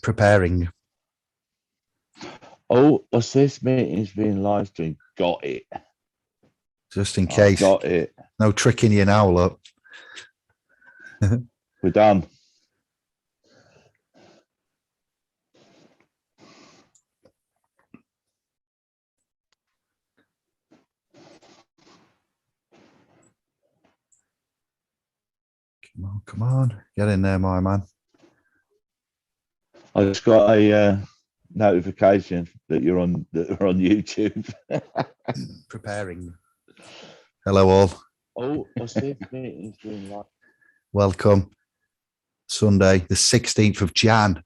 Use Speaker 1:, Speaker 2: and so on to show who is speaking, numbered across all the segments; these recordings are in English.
Speaker 1: Preparing.
Speaker 2: Oh, what's this? Meeting's being live streamed. Got it.
Speaker 1: Just in case.
Speaker 2: Got it.
Speaker 1: No tricking you now, look.
Speaker 2: We're done.
Speaker 1: Come on. Get in there, my man.
Speaker 2: I just got a notification that you're on YouTube.
Speaker 1: Preparing. Hello, all.
Speaker 2: Oh, what's this? Meeting's being live.
Speaker 1: Welcome. Sunday, the 16th of Jan,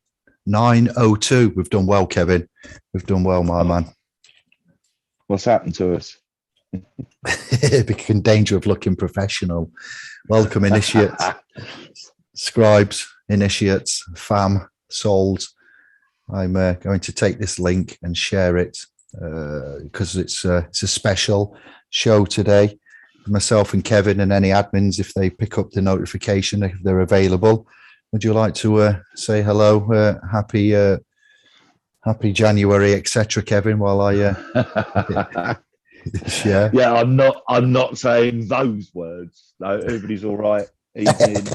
Speaker 1: 9:02. We've done well, Kevin. We've done well, my man.
Speaker 2: What's happened to us?
Speaker 1: In danger of looking professional. Welcome, initiates, scribes, initiates, fam, souls. I'm going to take this link and share it because it's a special show today. Myself and Kevin and any admins, if they pick up the notification, if they're available. Would you like to say hello? Happy January, etc., Kevin? While I share.
Speaker 2: Yeah, I'm not saying those words. No, everybody's all right. Evening.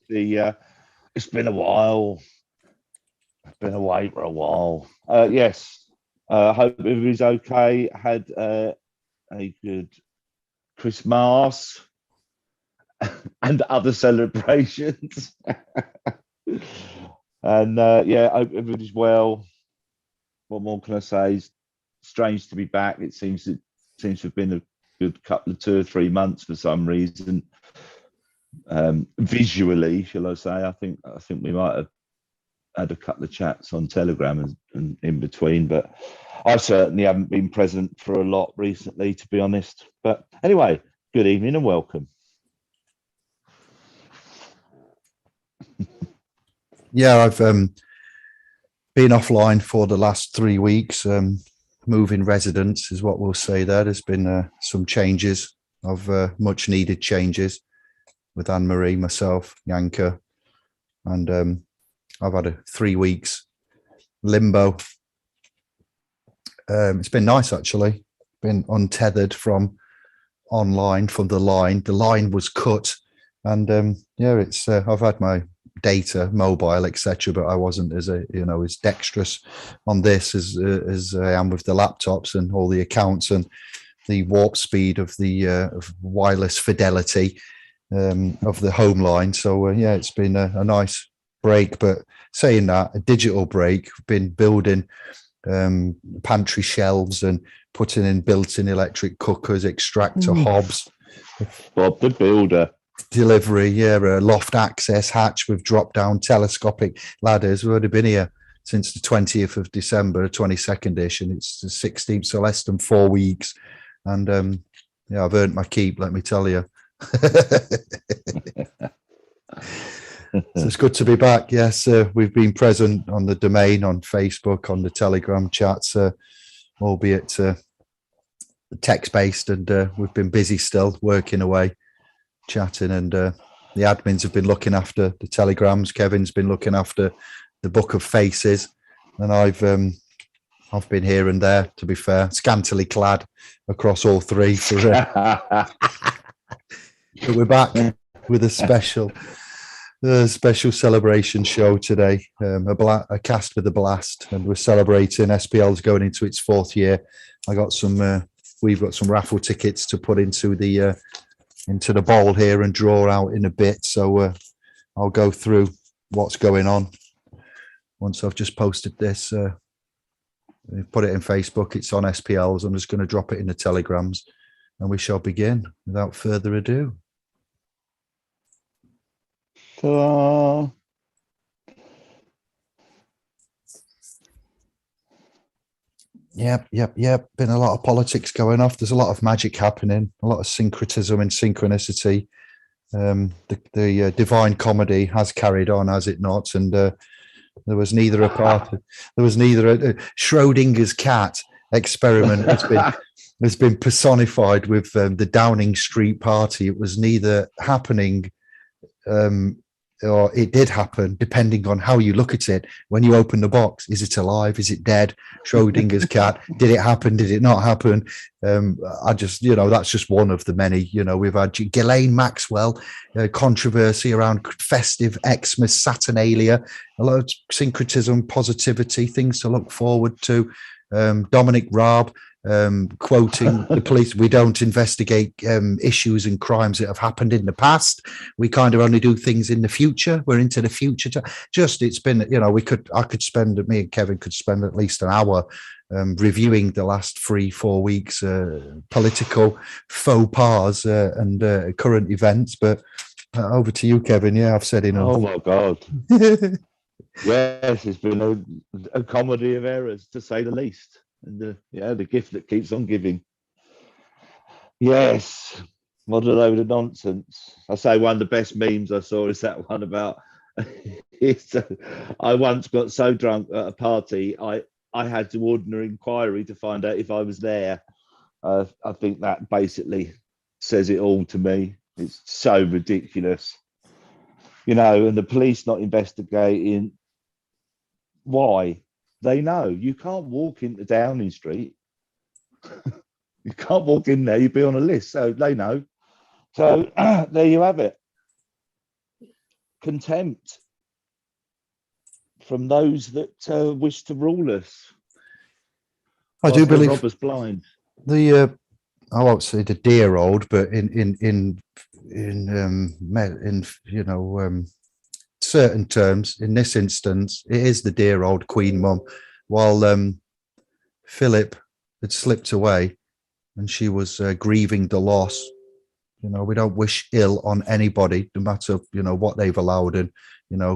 Speaker 2: It's been a while. I've been away for a while. Yes. Hope everybody's okay. Had a good Christmas and other celebrations. And yeah, hope everybody's well. What more can I say? It's strange to be back. It seems to have been a good couple of 2 or 3 months for some reason. Visually, shall I say? I think we might have had a couple of chats on Telegram and in between, but I certainly haven't been present for a lot recently, to be honest. But anyway, good evening and welcome.
Speaker 1: Yeah, I've been offline for the last 3 weeks. Moving residence is what we'll say there. There's been some changes of much needed changes with Anne-Marie, myself, Yanka, and I've had a 3 weeks limbo. It's been nice, actually. Been untethered from online, from the line. The line was cut, and yeah, it's. I've had my data, mobile, etc., but I wasn't as dexterous on this as I am with the laptops and all the accounts and the warp speed of the of wireless fidelity of the home line. So yeah, it's been a nice break. But saying that, a digital break. Been building pantry shelves and putting in built-in electric cookers, extractor hobs.
Speaker 2: Bob the Builder.
Speaker 1: Delivery, yeah, a loft access hatch with drop-down telescopic ladders. We've already been here since the 20th of December, 22nd-ish, and it's the 16th, so less than 4 weeks. And yeah, I've earned my keep, let me tell you. So it's good to be back. Yes, we've been present on the domain, on Facebook, on the Telegram chats, albeit text-based, and we've been busy still, working away, chatting, and the admins have been looking after the telegrams. Kevin's been looking after the Book of Faces, and I've been here and there, to be fair, scantily clad across all three. But we're back with a special celebration show today, a cast with a blast, and we're celebrating. SPL's going into its 4th year. We've got some raffle tickets to put into the bowl here and draw out in a bit. So I'll go through what's going on once I've just posted this. Put it in Facebook. It's on SPL's. I'm just going to drop it in the telegrams, and we shall begin without further ado. Yep. Been a lot of politics going off. There's a lot of magic happening, a lot of syncretism and synchronicity. The divine comedy has carried on, has it not? And there was neither a Schrodinger's cat experiment has been personified with the Downing Street party. It was neither happening or it did happen, depending on how you look at it. When you open the box, is it alive? Is it dead? Schrodinger's cat. Did it happen? Did it not happen? I just, that's just one of the many. We've had Ghislaine Maxwell, controversy around festive Xmas Saturnalia, a lot of syncretism, positivity, things to look forward to. Dominic Raab, quoting the police, we don't investigate issues and crimes that have happened in the past. We kind of only do things in the future. We're into the future. It's been, me and Kevin could spend at least an hour reviewing the last 3-4 weeks, political faux pas and current events. But over to you, Kevin. Yeah, I've said enough.
Speaker 2: Oh my God. Yes, it's been a comedy of errors, to say the least. And the gift that keeps on giving. Yes, what a load of nonsense. I say one of the best memes I saw is that one about I once got so drunk at a party I had to order an inquiry to find out if I was there. I think that basically says it all to me. It's so ridiculous. And the police not investigating. Why? They know you can't walk into Downing Street. You can't walk in there, you'd be on a list. So they know. So there you have it. Contempt from those that wish to rule us.
Speaker 1: I do believe
Speaker 2: rob us blind.
Speaker 1: I won't say the dear old, but in certain terms, in this instance, it is the dear old Queen Mum. While Philip had slipped away and she was grieving the loss, we don't wish ill on anybody, no matter what they've allowed, and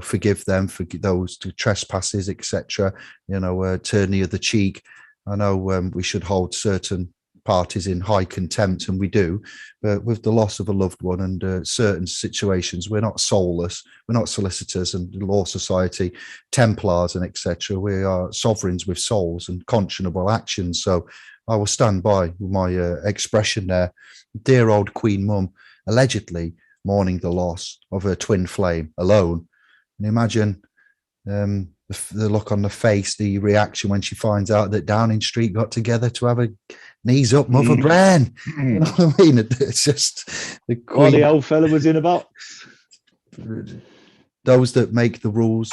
Speaker 1: forgive them for those trespasses, etc. Turn the other cheek. I know we should hold certain parties in high contempt, and we do, but with the loss of a loved one and certain situations, we're not soulless, we're not solicitors and law society, Templars and etc. We are sovereigns with souls and conscionable actions. So I will stand by my expression there. Dear old Queen Mum, allegedly mourning the loss of her twin flame alone. And imagine the look on the face, the reaction when she finds out that Downing Street got together to have a knees up Mother Bran. You know what I mean? It's just the Queen.
Speaker 2: Well, the old fella was in a box.
Speaker 1: Those that make the rules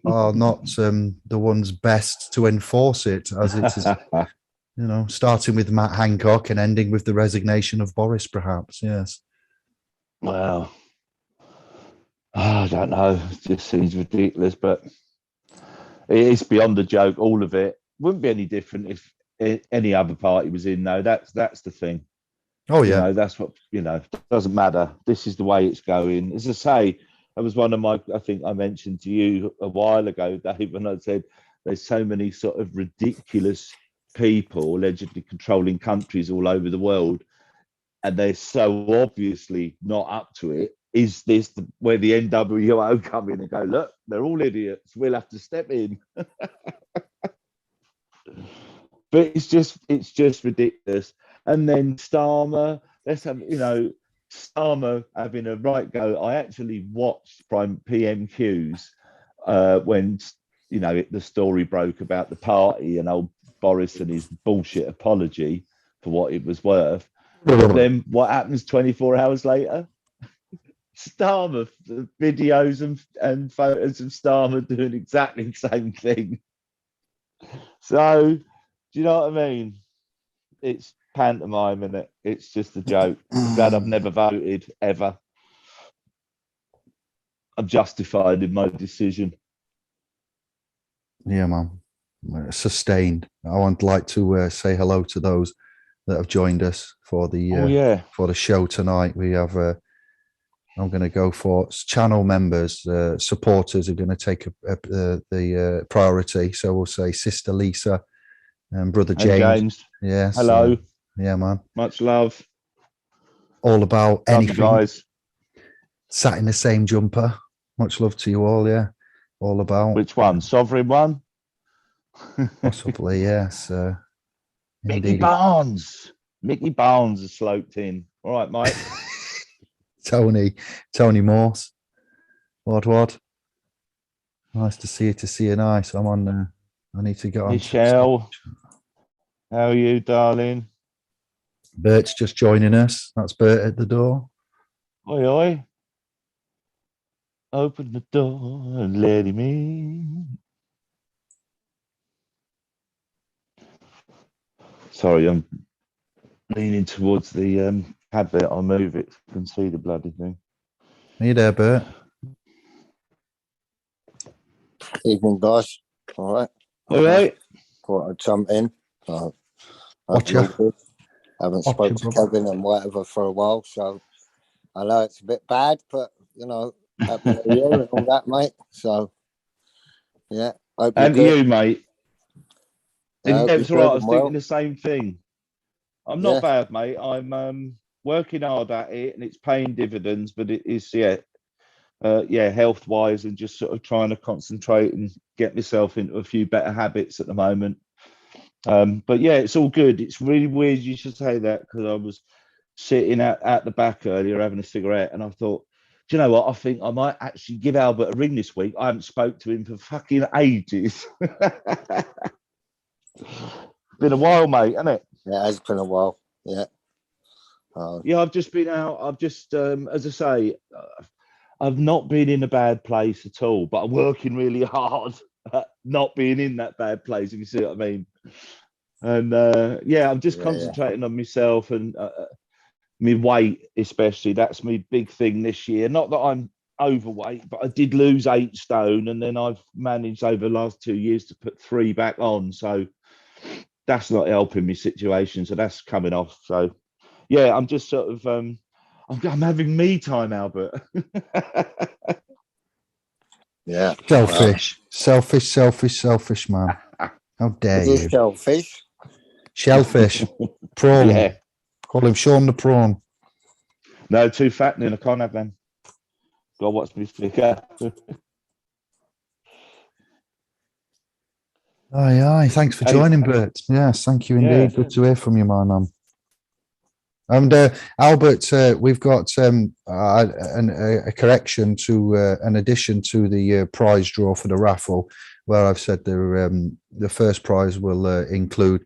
Speaker 1: are not the ones best to enforce it, as it is. Starting with Matt Hancock and ending with the resignation of Boris, perhaps. Yes.
Speaker 2: Well, I don't know. It just seems ridiculous, but it is beyond a joke. All of it wouldn't be any different if any other party was in. No, that's the thing.
Speaker 1: Oh yeah,
Speaker 2: that's what doesn't matter. This is the way it's going. As I say, that was one of my. I think I mentioned to you a while ago, Dave, when I said there's so many sort of ridiculous people allegedly controlling countries all over the world, and they're so obviously not up to it. Is this where the NWO come in and go, look, they're all idiots, we'll have to step in? But it's just ridiculous. And then Starmer, let's have Starmer having a right go. I actually watched PMQs when the story broke about the party and old Boris and his bullshit apology for what it was worth. But then what happens 24 hours later? Starmer videos and photos of Starmer doing exactly the same thing. So, do you know what I mean? It's pantomime, isn't it? It's just a joke. I'm glad I've never voted ever. I'm justified in my decision.
Speaker 1: Yeah, man. Sustained. I would like to say hello to those that have joined us for the for the show tonight. We have I'm going to go for channel members, supporters are going to take the priority. So we'll say Sister Lisa and Brother James. Yes.
Speaker 2: Hello.
Speaker 1: Yeah, man.
Speaker 2: Much love.
Speaker 1: All about
Speaker 2: love
Speaker 1: anything.
Speaker 2: Guys.
Speaker 1: Sat in the same jumper. Much love to you all. Yeah. All about.
Speaker 2: Which one? Sovereign one?
Speaker 1: Possibly, yes.
Speaker 2: Mickey Barnes. Mickey Barnes is sloped in. All right, Mike.
Speaker 1: Tony Morse. What? Nice to see you. To see you. Nice. I'm on. I need to get on.
Speaker 2: Michelle, how are you, darling?
Speaker 1: Bert's just joining us. That's Bert at the door.
Speaker 2: Oi, oi. Open the door and let him in. Sorry, I'm leaning towards the habit. I'll move it. I can see the bloody thing.
Speaker 1: Are you there, Bert?
Speaker 3: Evening, guys. All right.
Speaker 2: All right.
Speaker 3: Thought I'd jump in.
Speaker 1: Watcha.
Speaker 3: Haven't
Speaker 1: Watcha,
Speaker 3: spoken to
Speaker 1: bro.
Speaker 3: Kevin and whatever for a while, so I know it's a bit bad, but happy New Year and all that, mate. So yeah, hope you're
Speaker 2: And
Speaker 3: good.
Speaker 2: you, mate.
Speaker 3: Yeah,
Speaker 2: Yeah,
Speaker 3: hope
Speaker 2: it's all
Speaker 3: you're
Speaker 2: right. I
Speaker 3: good
Speaker 2: was
Speaker 3: and
Speaker 2: thinking
Speaker 3: well.
Speaker 2: the same thing. I'm
Speaker 3: Yeah.
Speaker 2: not bad, mate. I'm working hard at it, and it's paying dividends. But it is, health wise, and just sort of trying to concentrate and get myself into a few better habits at the moment. But yeah, it's all good. It's really weird you should say that, because I was sitting at the back earlier having a cigarette, and I thought, do you know what? I think I might actually give Albert a ring this week. I haven't spoke to him for fucking ages. Been a while, mate, hasn't it?
Speaker 3: Yeah, it has been a while. Yeah.
Speaker 2: Yeah, I've just been out. I've just, as I say, I've not been in a bad place at all, but I'm working really hard at not being in that bad place, if you see what I mean. And I'm just concentrating on myself and my weight, especially. That's my big thing this year. Not that I'm overweight, but I did lose 8 stone, and then I've managed over the last 2 years to put 3 back on. So that's not helping me situation. So that's coming off. So yeah, I'm just sort of I'm having me time, Albert.
Speaker 3: Yeah.
Speaker 1: Selfish, man. How dare
Speaker 3: Is
Speaker 1: you?
Speaker 3: this shellfish?
Speaker 1: Shellfish. Prawn.
Speaker 2: Yeah.
Speaker 1: Call him Sean the Prawn.
Speaker 2: No, too fattening. I can't have them. Gotta watch me figure.
Speaker 1: Aye. Thanks for joining, Bert. Yes, thank you indeed.
Speaker 2: Yeah.
Speaker 1: Good to hear from you, my man. And Albert, we've got a correction to an addition to the prize draw for the raffle, where I've said the first prize will include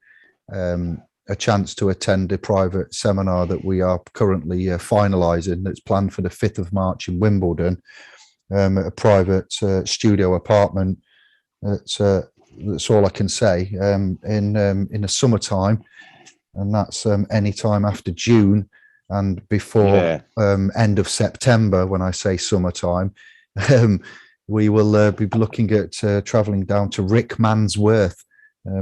Speaker 1: a chance to attend a private seminar that we are currently finalising. That's planned for the 5th of March in Wimbledon, a private studio apartment. That's all I can say. In the summertime, and that's any time after June and before end of September. When I say summertime, we will be looking at travelling down to Rick Mansworth,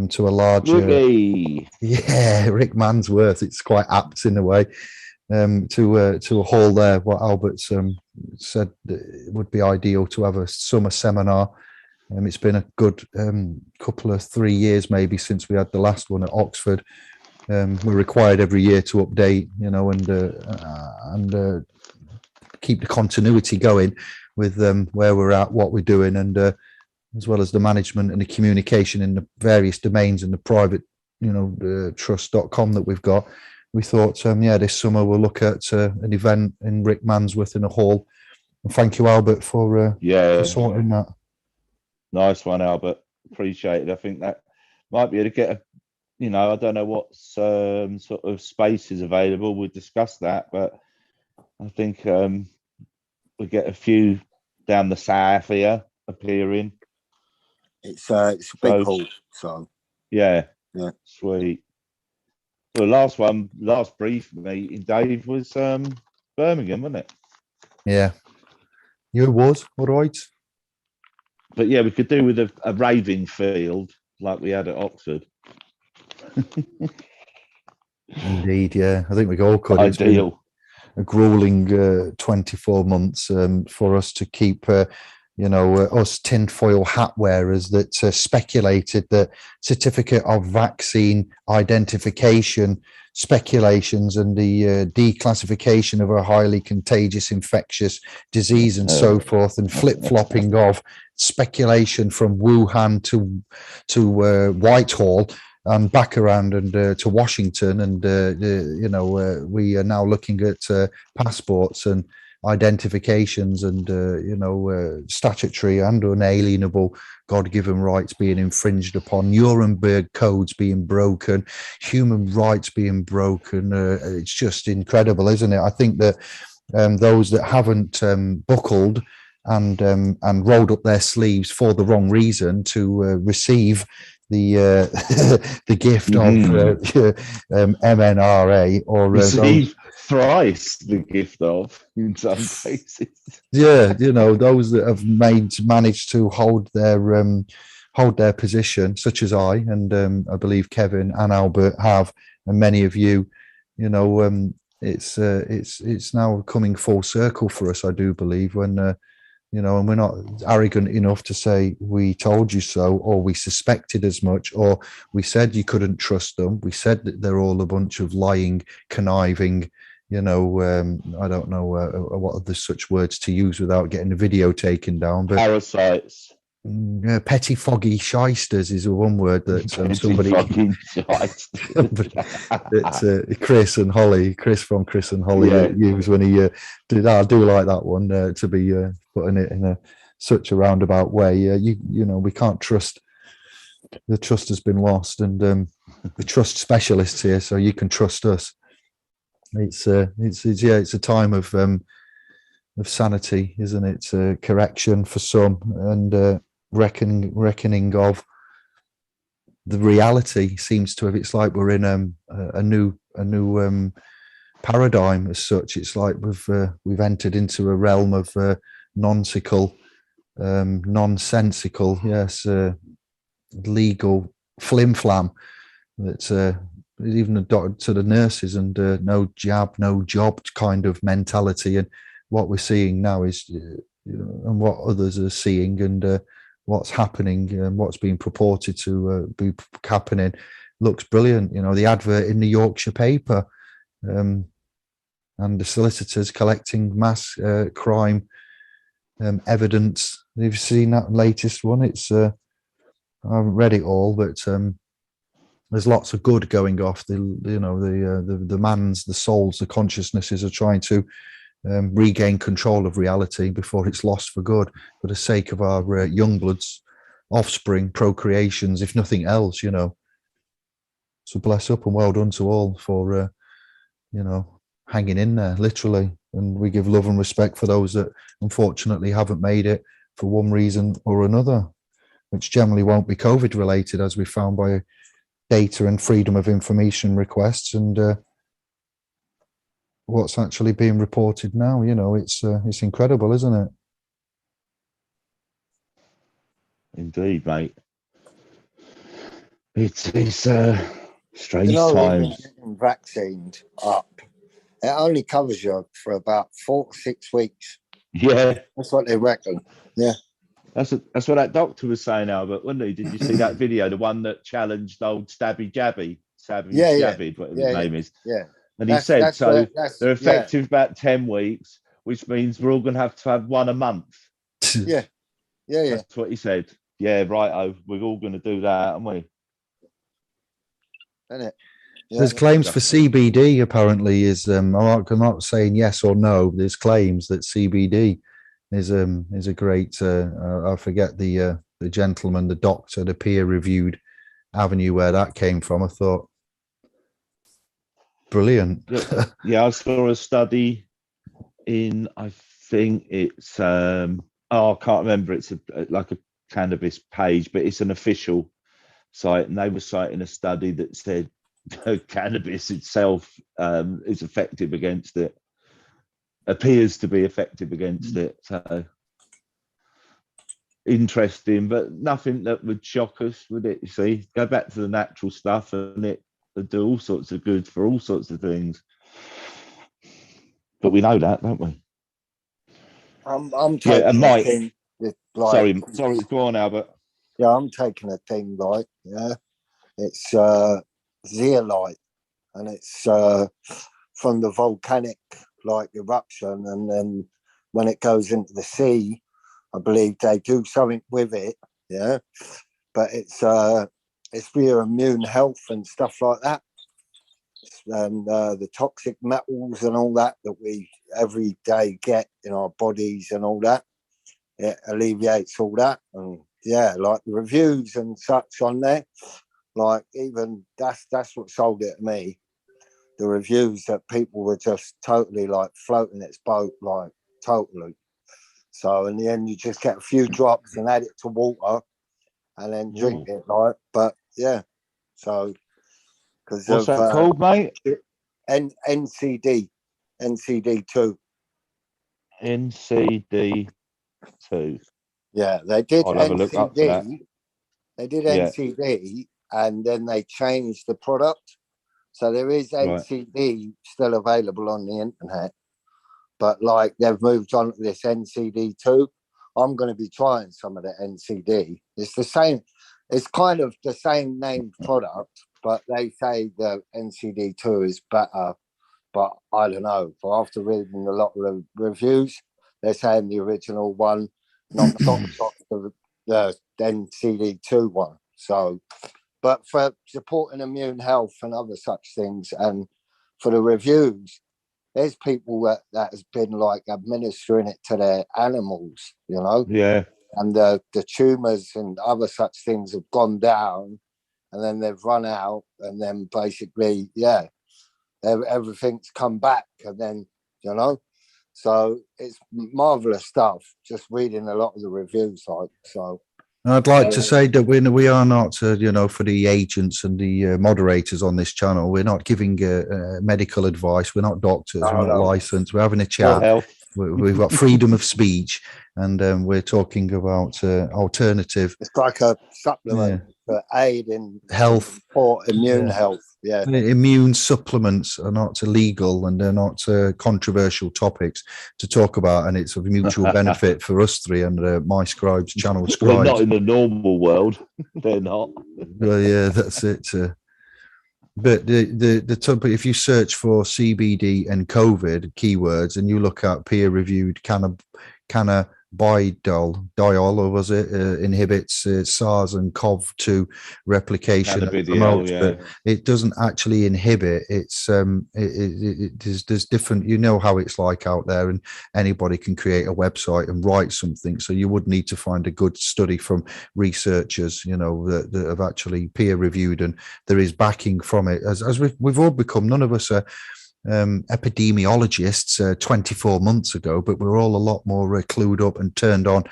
Speaker 1: to a large Rick Mansworth. It's quite apt in a way, to a hall there. What Albert said it would be ideal to have a summer seminar. It's been a good couple of 3 years maybe since we had the last one at Oxford. We're required every year to update, and keep the continuity going with where we're at, what we're doing, and as well as the management and the communication in the various domains and the private, trust.com that we've got. We thought, this summer we'll look at an event in Rick Mansworth in a hall. And thank you, Albert, for sorting that.
Speaker 2: Nice one, Albert. Appreciate it. I think that might be able to get I don't know what sort of space is available. We'll discuss that, but I think we get a few down the south here appearing.
Speaker 3: It's a big hall, so
Speaker 2: yeah, sweet. So the last brief meeting, Dave, was Birmingham, wasn't it?
Speaker 1: Yeah, you was all right.
Speaker 2: But yeah, we could do with a raving field like we had at Oxford.
Speaker 1: Indeed, yeah. I think we all could.
Speaker 2: Ideal.
Speaker 1: A grueling 24 months for us to keep, us tinfoil hat wearers that speculated that certificate of vaccine identification speculations and the declassification of a highly contagious infectious disease and so forth, and flip-flopping of speculation from Wuhan to Whitehall and back around and to Washington, and we are now looking at passports, and identifications and statutory and unalienable God-given rights being infringed upon, Nuremberg codes being broken, human rights being broken. It's just incredible, isn't it? I think that those that haven't buckled and rolled up their sleeves for the wrong reason to receive the the gift of MNRA, or
Speaker 2: receive thrice the gift of, in some cases.
Speaker 1: Yeah, those that have managed to hold their position, such as I and I believe Kevin and Albert have, and many of you, it's now coming full circle for us. I do believe when and we're not arrogant enough to say we told you so, or we suspected as much, or we said you couldn't trust them. We said that they're all a bunch of lying, conniving, I don't know what are the such words to use without getting the video taken down, but
Speaker 2: parasites.
Speaker 1: Pettifoggy shysters is one word that somebody that Chris from Chris and Holly used when he did. I do like that one to be putting it in such a roundabout way. We can't trust. The trust has been lost, and we trust specialists here, so you can trust us. It's a time of sanity, isn't it? Correction for some, and reckoning of the reality seems to have. It's like we're in a new paradigm as such. It's like we've entered into a realm of nonsensical, legal flim flam. That's even to the nurses, and no jab, no job kind of mentality. And what we're seeing now is, and what others are seeing, and what's happening, and what's being purported to be happening, looks brilliant. The advert in the Yorkshire paper, and the solicitors collecting mass crime evidence. You've seen that latest one. It's I haven't read it all, but there's lots of good going off. The man's, the souls, the consciousnesses are trying to regain control of reality before it's lost for good, for the sake of our young bloods, offspring, procreations, if nothing else. So bless up and well done to all for hanging in there, literally. And we give love and respect for those that unfortunately haven't made it for one reason or another, which generally won't be COVID related, as we found by data and freedom of information requests, and what's actually being reported now. It's incredible, isn't it?
Speaker 2: Indeed, mate. It's strange times.
Speaker 3: Vaccinated up, it only covers you for about 4 to 6 weeks.
Speaker 2: Yeah,
Speaker 3: that's what they reckon. Yeah.
Speaker 2: That's what that doctor was saying, Albert, wasn't he? Did you see that video? The one that challenged old Stabby Jabby, Javid, whatever his name is.
Speaker 3: Yeah.
Speaker 2: And he said, they're effective about 10 weeks, which means we're all going to have one a month.
Speaker 3: Yeah.
Speaker 2: That's what he said. Yeah, right. We're all going to do that, aren't we?
Speaker 3: Isn't it?
Speaker 1: Yeah, there's claims for CBD. Apparently, is I'm not saying yes or no. There's claims that CBD is a great. I forget the gentleman, the doctor, the peer-reviewed avenue where that came from. I thought, brilliant.
Speaker 2: Yeah, I saw a study in. I think it's. I can't remember. It's like a cannabis page, but it's an official site, and they were citing a study that said cannabis itself is effective against it, appears to be effective against it. So interesting, but nothing that would shock us, would it? You see, go back to the natural stuff, and it would do all sorts of good for all sorts of things. But we know that, don't we?
Speaker 3: I'm taking
Speaker 2: and Mike,
Speaker 3: thing
Speaker 2: sorry, go on, Albert.
Speaker 3: Yeah, I'm taking a thing like, it's zeolite, and it's from the volcanic eruption, and then when it goes into the sea, I believe they do something with it, but it's for your immune health and stuff like that, and the toxic metals and all that we everyday get in our bodies and all that. It alleviates all that. And yeah, like the reviews and such on there, like even that's what sold it to me. The reviews that people were just totally like floating its boat, like totally. So in the end, you just get a few drops and add it to water and then drink it, like. But yeah, so because
Speaker 2: what's that called, mate?
Speaker 3: NCD 2.
Speaker 2: NCD 2.
Speaker 3: Yeah, they did
Speaker 2: I'll have a look up for that.
Speaker 3: NCD. They did NCD, and then they changed the product. So there is NCD still available on the internet, but like they've moved on to this NCD 2. I'm going to be trying some of the NCD. It's the same. It's kind of the same named product, but they say the NCD 2 is better. But I don't know. But after reading a lot of reviews, they're saying the original one knocks off the NCD 2 one. So, but for supporting immune health and other such things, and for the reviews, there's people that has been like administering it to their animals, you know?
Speaker 2: Yeah.
Speaker 3: And the tumours and other such things have gone down, and then they've run out, and then basically, yeah, everything's come back, and then, you know? So it's marvellous stuff, just reading a lot of the reviews, like, so.
Speaker 1: I'd like to say that we are not, for the agents and the moderators on this channel, we're not giving medical advice. We're not doctors. We're not licensed. We're having a chat. We've got freedom of speech, and we're talking about alternative.
Speaker 3: It's like a supplement for aid in
Speaker 1: health
Speaker 3: or immune health. Yeah,
Speaker 1: immune supplements are not illegal, and they're not controversial topics to talk about, and it's of mutual benefit for us three and my scribes channel scribes.
Speaker 2: Well, not in the normal world, they're not.
Speaker 1: Well, yeah, that's it. But the topic, if you search for CBD and COVID keywords and you look at peer-reviewed cannabidiol, or was it, inhibits SARS and CoV-2 replication. But it doesn't actually inhibit. It's there's different. You know how it's like out there, and anybody can create a website and write something. So you would need to find a good study from researchers, you know, that have actually peer-reviewed, and there is backing from it. As we've all become, none of us are epidemiologists 24 months ago, but we're all a lot more clued up and turned on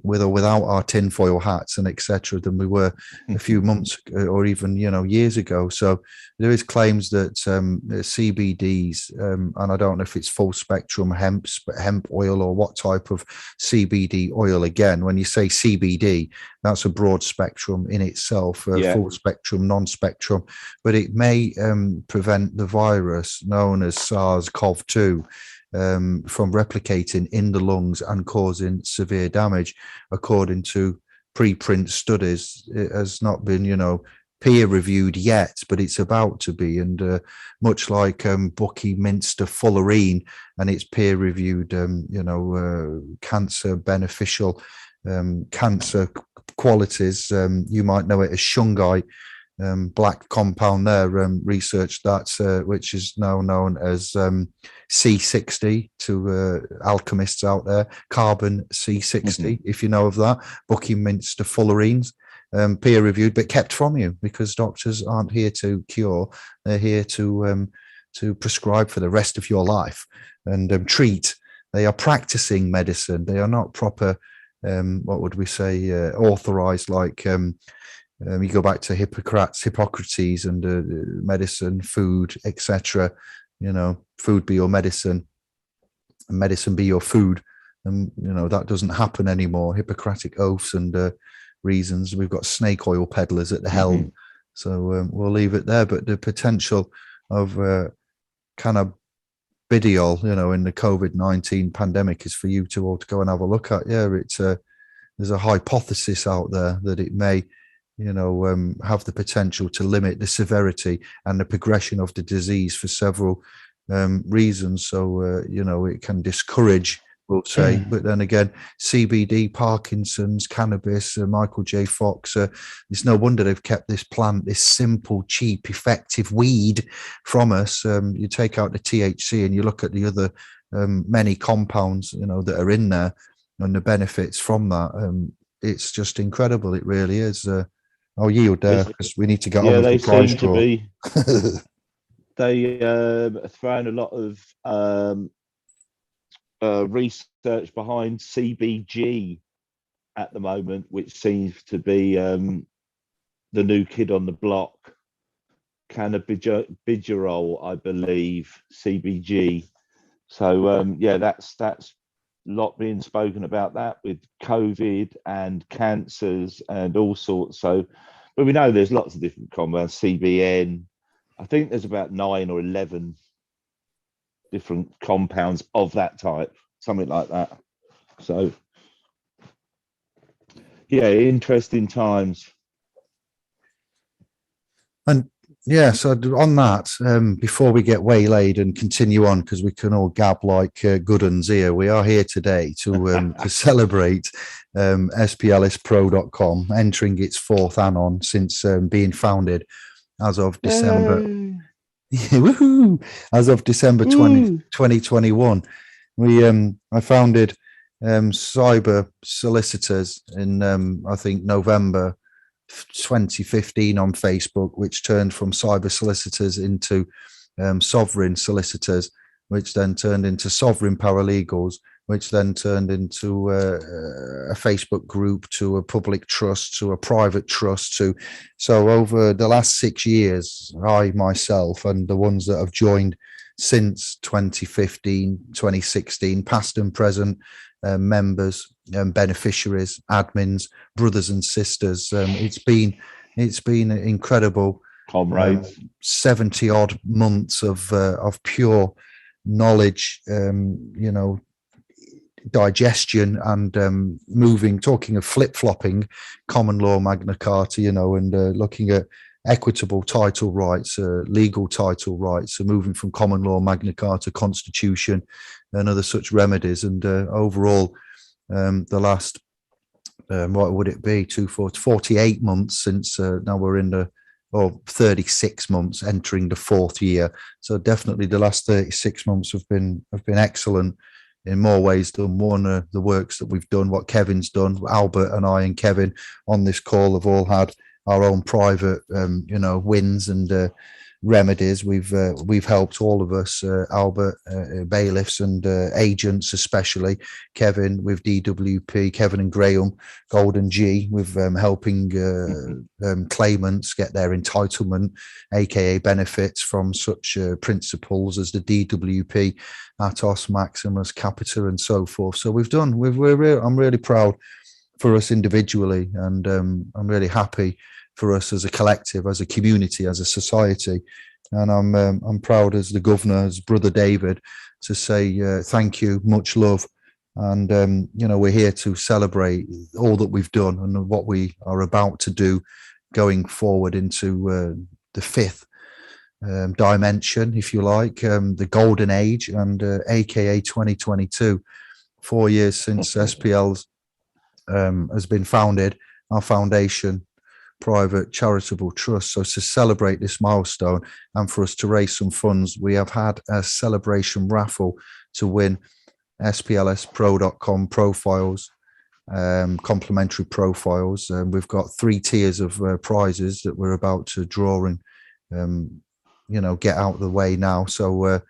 Speaker 1: with or without our tinfoil hats and etc. than we were a few months or even years ago. So there is claims that CBDs, and I don't know if it's full spectrum hemp oil or what type of CBD oil. Again, when you say CBD, that's a broad spectrum in itself, full spectrum, non-spectrum, but it may prevent the virus known as SARS-CoV-2 from replicating in the lungs and causing severe damage, according to preprint studies. It has not been, peer reviewed yet, but it's about to be. And much like Buckinghamshire fullerene and its peer reviewed, cancer beneficial cancer qualities, you might know it as shungite. Black compound there, research that, which is now known as C60 to alchemists out there, carbon C60, if you know of that. Buckinghamshire fullerenes, peer reviewed, but kept from you, because doctors aren't here to cure; they're here to prescribe for the rest of your life and treat. They are practicing medicine. They are not proper, what would we say, authorized, like. You go back to Hippocrates and medicine, food, etc. Food be your medicine, and medicine be your food. And that doesn't happen anymore. Hippocratic oaths and reasons. We've got snake oil peddlers at the helm. So we'll leave it there. But the potential of cannabidiol, in the COVID-19 pandemic is for you to all to go and have a look at. Yeah, it's there's a hypothesis out there that it may have the potential to limit the severity and the progression of the disease for several reasons. So, it can discourage, we'll say. But then again, CBD, Parkinson's, cannabis, Michael J. Fox, it's no wonder they've kept this plant, this simple, cheap, effective weed from us. You take out the THC and you look at the other many compounds, that are in there, and the benefits from that. It's just incredible. It really is. I'll yield there because we need to get on with
Speaker 2: they
Speaker 1: the prize
Speaker 2: seem to
Speaker 1: draw.
Speaker 2: be. They thrown a lot of research behind CBG at the moment, which seems to be the new kid on the block. Cannabigerol, I believe, CBG. So that's a lot being spoken about that with COVID and cancers and all sorts. So, but we know there's lots of different compounds. CBN, I think there's about 9 or 11 different compounds of that type, something like that. So, yeah, interesting times.
Speaker 1: And yeah, so on that, before we get waylaid and continue on, because we can all gab like good uns here, we are here today to celebrate SPLSpro.com entering its 4th Anon since being founded as of December. Woohoo! As of December 2021. I founded Cyber Solicitors in I think November 2015 on Facebook, which turned from Cyber Solicitors into Sovereign Solicitors, which then turned into Sovereign Paralegals, which then turned into a Facebook group, to a public trust, to a private trust. So over the last 6 years, I myself and the ones that have joined since 2015, 2016, past and present, members, beneficiaries, admins, brothers and sisters. It's been incredible.
Speaker 2: Comrades,
Speaker 1: 70 odd months of pure knowledge, digestion and talking of flip-flopping common law Magna Carta, and looking at equitable title rights, legal title rights, so moving from common law Magna Carta, Constitution, and other such remedies. And overall, the last, what would it be, 48 months since now we're in 36 months entering the 4th year. So definitely the last 36 months have been excellent in more ways than one. The works that we've done, what Kevin's done, Albert and I and Kevin on this call have all had our own private, wins and remedies. We've helped all of us, Albert, bailiffs and agents, especially Kevin with DWP, Kevin and Graham, Golden G, with helping claimants get their entitlement, aka benefits from such principles as the DWP, Atos, Maximus, Capita, and so forth. So I'm really proud for us individually, and I'm really happy for us as a collective, as a community, as a society. And I'm proud as the governor, as Brother David, to say thank you, much love. And, we're here to celebrate all that we've done and what we are about to do going forward into the 5th dimension, if you like, the golden age, and AKA 2022, 4 years since SPL's has been founded, our foundation, private charitable trust. So to celebrate this milestone and for us to raise some funds, we have had a celebration raffle to win SPLSpro.com profiles, complimentary profiles. We've got 3 tiers of prizes that we're about to draw and get out of the way now. So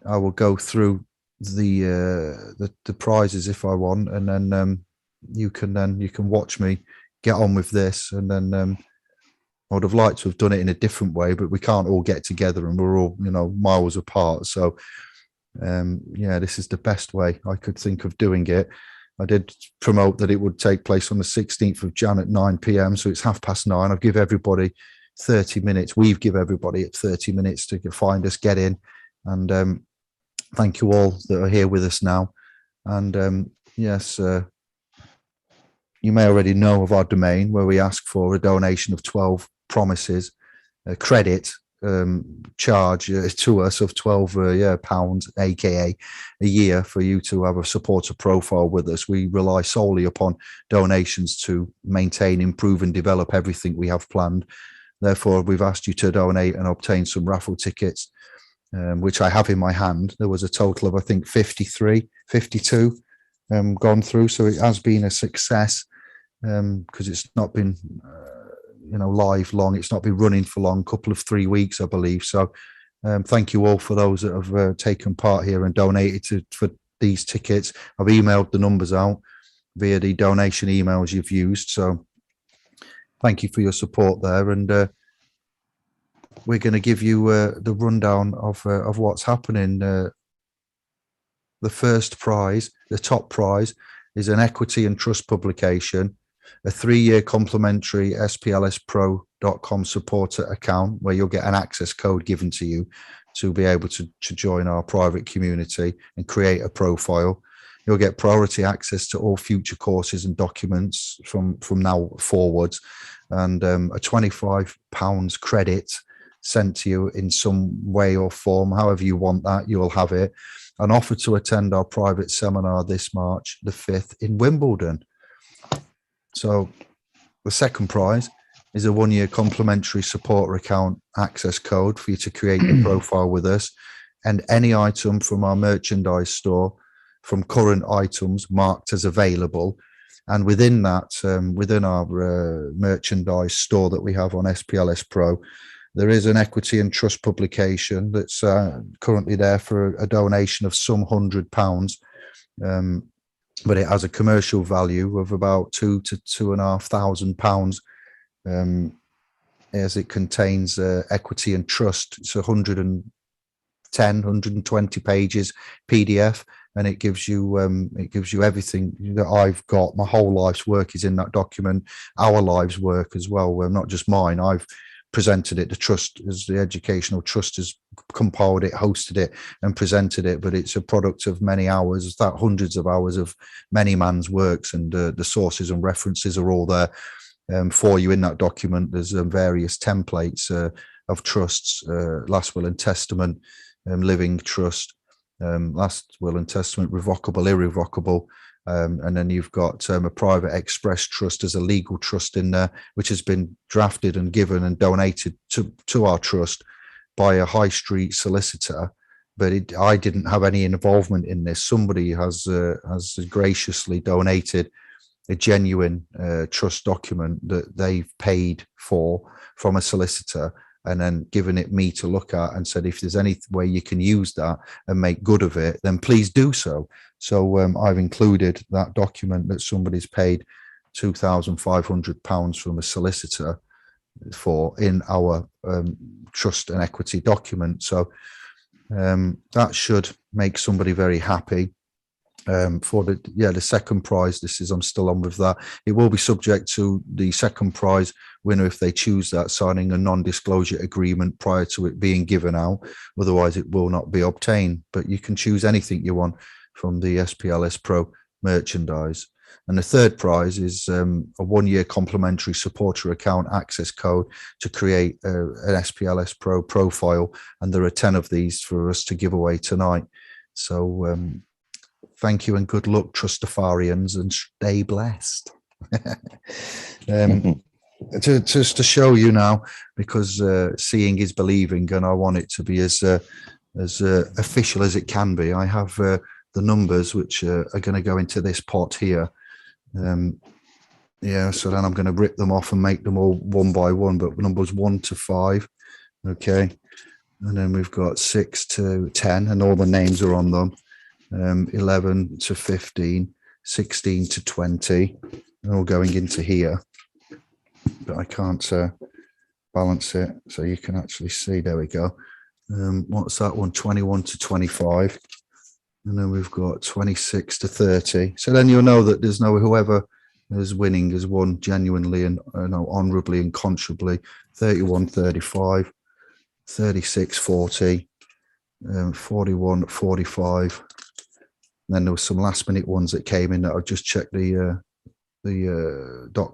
Speaker 1: I will go through the prizes if I want, and then you can watch me get on with this. And then I would have liked to have done it in a different way, but we can't all get together and we're all miles apart. So this is the best way I could think of doing it. I did promote that it would take place on the 16th of Jan at 9 p.m. So it's 9:30. I'll give everybody 30 minutes. We've give everybody 30 minutes to find us, get in. And thank you all that are here with us now. And yes, you may already know of our domain, where we ask for a donation of 12 promises, a credit charge to us of £12 aka a year, for you to have a supporter profile with us. We rely solely upon donations to maintain, improve and develop everything we have planned. Therefore, we've asked you to donate and obtain some raffle tickets which I have in my hand. There was a total of, I think, 52 gone through. So it has been a success, because it's not been, live long. It's not been running for long, couple of 3 weeks, I believe. So thank you all for those that have taken part here and donated for these tickets. I've emailed the numbers out via the donation emails you've used. So thank you for your support there. And we're going to give you the rundown of what's happening. The first prize, the top prize, is an equity and trust publication, a 3-year complimentary SPLSpro.com supporter account where you'll get an access code given to you to be able to join our private community and create a profile. You'll get priority access to all future courses and documents from now forwards, and a £25 credit sent to you in some way or form, however you want that, you'll have it. An offer to attend our private seminar this March the 5th in Wimbledon. So the second prize is a 1-year complimentary supporter account access code for you to create a profile with us, and any item from our merchandise store, from current items marked as available. And within that, within our merchandise store that we have on SPLS Pro, there is an equity and trust publication that's currently there for a donation of some £100. But it has a commercial value of about £2,000 to £2,500, as it contains equity and trust. It's 120 pages PDF, and it gives you everything that I've got. My whole life's work is in that document. Our lives' work as well. Not just mine. I've presented it. The trust, as the educational trust, has compiled it, hosted it, and presented it. But it's a product of many hours, that hundreds of hours of many man's works, and the sources and references are all there for you in that document. There's various templates of trusts, last will and testament, living trust, last will and testament, revocable, irrevocable. And then you've got a private express trust as a legal trust in there, which has been drafted and given and donated to our trust by a high street solicitor. But I didn't have any involvement in this. Somebody has graciously donated a genuine trust document that they've paid for from a solicitor, and then given it me to look at and said, if there's any way you can use that and make good of it, then please do so. So I've included that document that somebody's paid £2,500 from a solicitor for in our trust and equity document. So that should make somebody very happy. For the second prize, I'm still on with that. It will be subject to the second prize winner, if they choose that, signing a non-disclosure agreement prior to it being given out. Otherwise it will not be obtained. But you can choose anything you want from the SPLS Pro merchandise. And the third prize is a 1-year complimentary supporter account access code to create an SPLS Pro profile, and there are 10 of these for us to give away tonight. So thank you and good luck, Trustafarians, and stay blessed. Just to show you now, because seeing is believing, and I want it to be as official as it can be. I have the numbers which are going to go into this pot here. So then I'm going to rip them off and make them all one by one, but numbers 1 to 5. Okay. And then we've got 6 to 10, and all the names are on them. 11 to 15, 16 to 20, and all going into here. But I can't balance it, so you can actually see. There we go. What's that one? 21 to 25. And then we've got 26 to 30. So then you'll know that there's whoever is winning has won genuinely and honorably and conscionably. 31, 35, 36, 40, 41, 45. And then there were some last minute ones that came in that I just checked the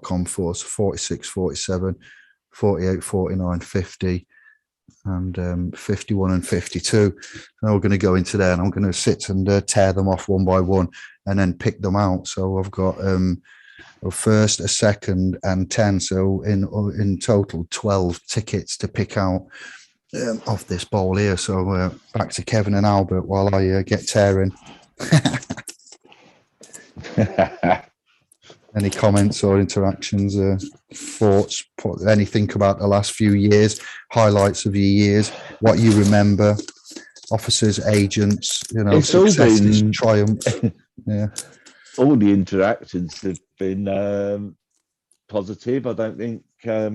Speaker 1: .com for. So 46, 47, 48, 49, 50, and 51 and 52. Now we're going to go into there, and I'm going to sit and tear them off one by one and then pick them out. So I've got a first, a second, and 10. So in total, 12 tickets to pick out. off this bowl here. So back to Kevin and Albert while I get tearing. Any comments or interactions, thoughts, anything about the last few years, highlights of your years, what you remember, officers, agents,
Speaker 2: It's all
Speaker 1: successes,
Speaker 2: been
Speaker 1: triumphs. Yeah.
Speaker 2: All the interactions have been positive. I don't think, I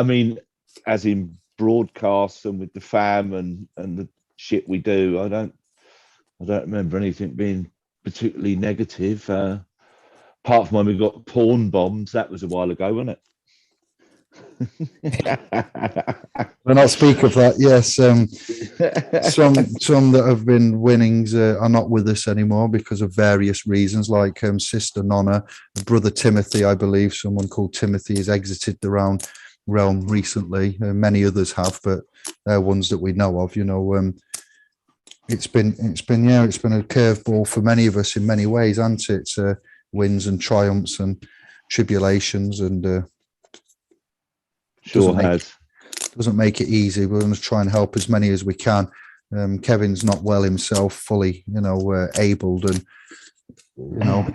Speaker 2: mean, as in broadcasts and with the fam and the shit we do, I don't remember anything being particularly negative. Apart from when we got porn bombs, that was a while ago, wasn't it?
Speaker 1: When I speak of that, yes, some that have been winnings are not with us anymore because of various reasons, like Sister Nonna, brother Timothy, I believe someone called Timothy has exited the realm recently. Many others have, but they're ones that we know of. It's been a curveball for many of us in many ways, hasn't it? It's wins and triumphs and tribulations, and
Speaker 2: sure has.
Speaker 1: Doesn't make it easy. We're going to try and help as many as we can. Kevin's not well himself, fully, abled and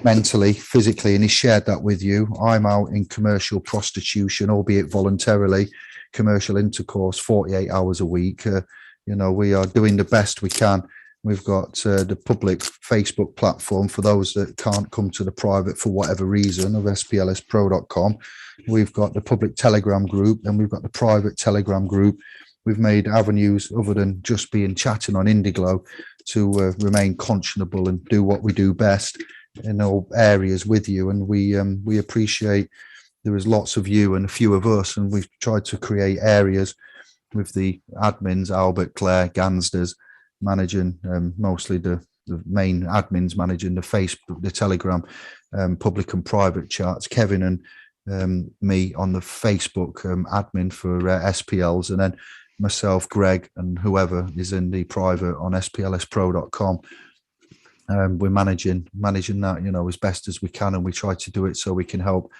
Speaker 1: mentally, physically, and he shared that with you. I'm out in commercial prostitution, albeit voluntarily, commercial intercourse, 48 hours a week. We are doing the best we can. We've got the public Facebook platform for those that can't come to the private for whatever reason of splspro.com. We've got the public Telegram group, and we've got the private Telegram group. We've made avenues other than just being chatting on Indiglo to remain conscionable and do what we do best in all areas with you. And we appreciate there is lots of you and a few of us, and we've tried to create areas with the admins, Albert, Claire, Gansders, managing mostly the main admins managing the Facebook, the Telegram, public and private chats, Kevin and me on the Facebook admin for SPLs, and then myself, Greg, and whoever is in the private on splspro.com. We're managing that, as best as we can, and we try to do it so we can help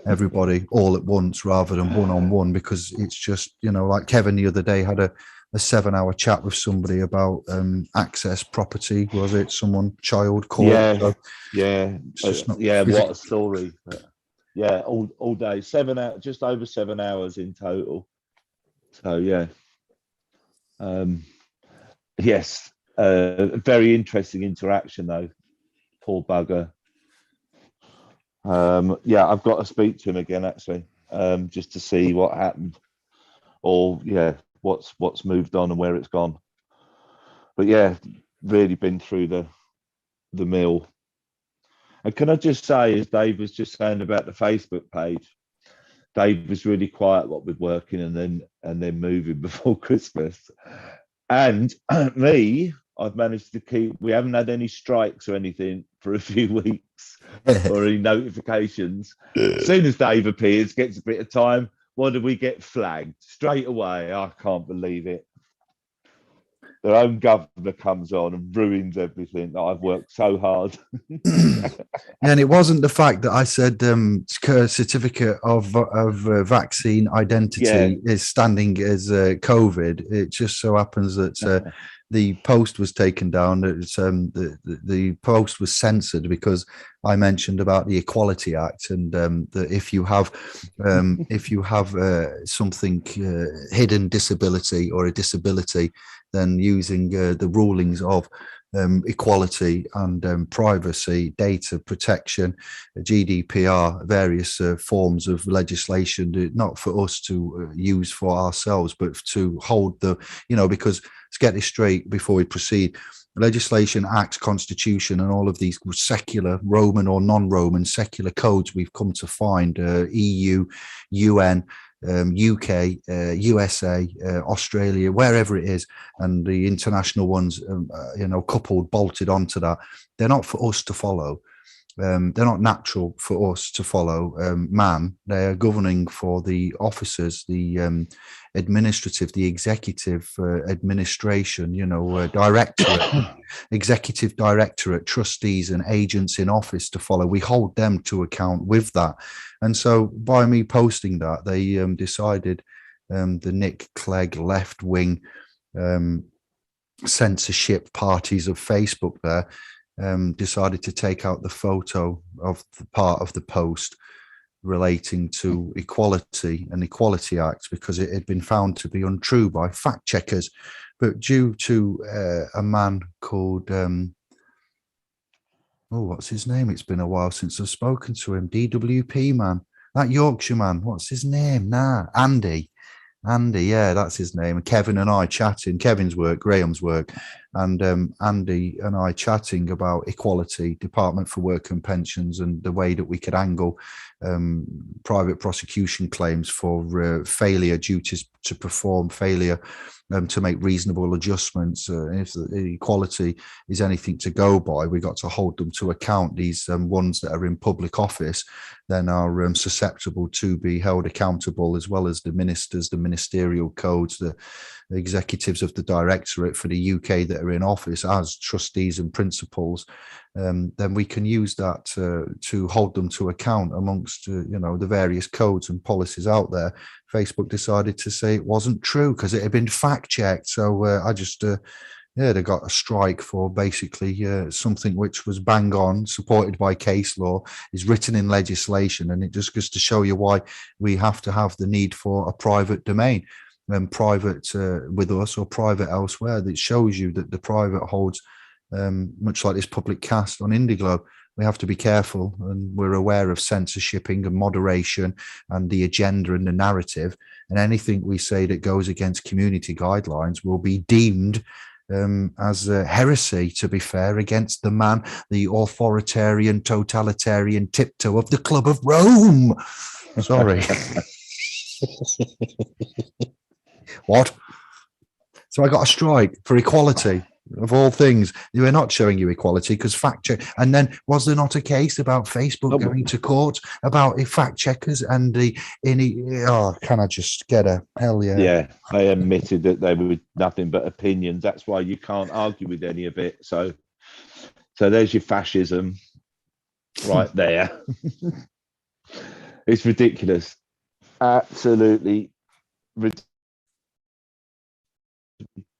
Speaker 1: everybody all at once rather than one-on-one, because it's just, like Kevin the other day had a 7-hour chat with somebody about access property. Was it someone child called?
Speaker 2: What a story. Yeah, all day, 7 hours, just over 7 hours in total. So yeah, yes, very interesting interaction though. Poor bugger. I've got to speak to him again actually, just to see what happened, or what's moved on and where it's gone. But yeah, really been through the mill. And can I just say, as Dave was just saying about the Facebook page, Dave was really quiet what with working and then moving before Christmas. And me, I've managed to keep, we haven't had any strikes or anything for a few weeks or any notifications. As soon as Dave appears, gets a bit of time, what do we get? Flagged straight away. I can't believe it. Their own governor comes on and ruins everything that I've worked so hard.
Speaker 1: And it wasn't the fact that I said certificate of vaccine identity is standing as COVID. It just so happens that the post was taken down. It's, the post was censored because I mentioned about the Equality Act, and that if you have something hidden disability or a disability, then using the rulings of equality and privacy, data protection, GDPR, various forms of legislation, not for us to use for ourselves, but to hold the, because let's get this straight before we proceed. Legislation, acts, constitution, and all of these secular, Roman or non-Roman secular codes we've come to find, EU, UN, UK, USA, Australia, wherever it is, and the international ones, coupled, bolted onto that, they're not for us to follow. They're not natural for us to follow. They're governing for the officers, the administrative, the executive administration, directorate, executive directorate, trustees and agents in office to follow. We hold them to account with that. And so by me posting that, they decided the Nick Clegg left-wing censorship parties of Facebook there decided to take out the photo of the part of the post relating to equality and Equality Acts because it had been found to be untrue by fact checkers. But due to a man called, what's his name? It's been a while since I've spoken to him. DWP man, that Yorkshire man. What's his name? Andy, yeah, that's his name. And Kevin and I chatting, Kevin's work, Graham's work, and Andy and I chatting about equality, Department for Work and Pensions, and the way that we could angle private prosecution claims for failure, duties to perform, failure to make reasonable adjustments. If the equality is anything to go by, we got to hold them to account. These ones that are in public office then are susceptible to be held accountable, as well as the ministers, the ministerial codes, the executives of the directorate for the UK that are in office as trustees and principals. Then we can use that to hold them to account amongst the various codes and policies out there. Facebook decided to say it wasn't true because it had been fact checked. So I just they got a strike for basically something which was bang on, supported by case law, is written in legislation, and it just goes to show you why we have to have the need for a private domain, private with us or private elsewhere. That shows you that the private holds, much like this public cast on Indiglo. We have to be careful, and we're aware of censorshiping and moderation and the agenda and the narrative, and anything we say that goes against community guidelines will be deemed as a heresy, to be fair, against the man, the authoritarian, totalitarian tiptoe of the Club of Rome. Sorry. What? So I got a strike for equality. Of all things, they were not showing you equality because fact check. And then was there not a case about Facebook going to court about fact checkers and can I just get a hell yeah?
Speaker 2: Yeah, they admitted that they were nothing but opinions. That's why you can't argue with any of it. So there's your fascism right there. It's ridiculous, absolutely ridiculous.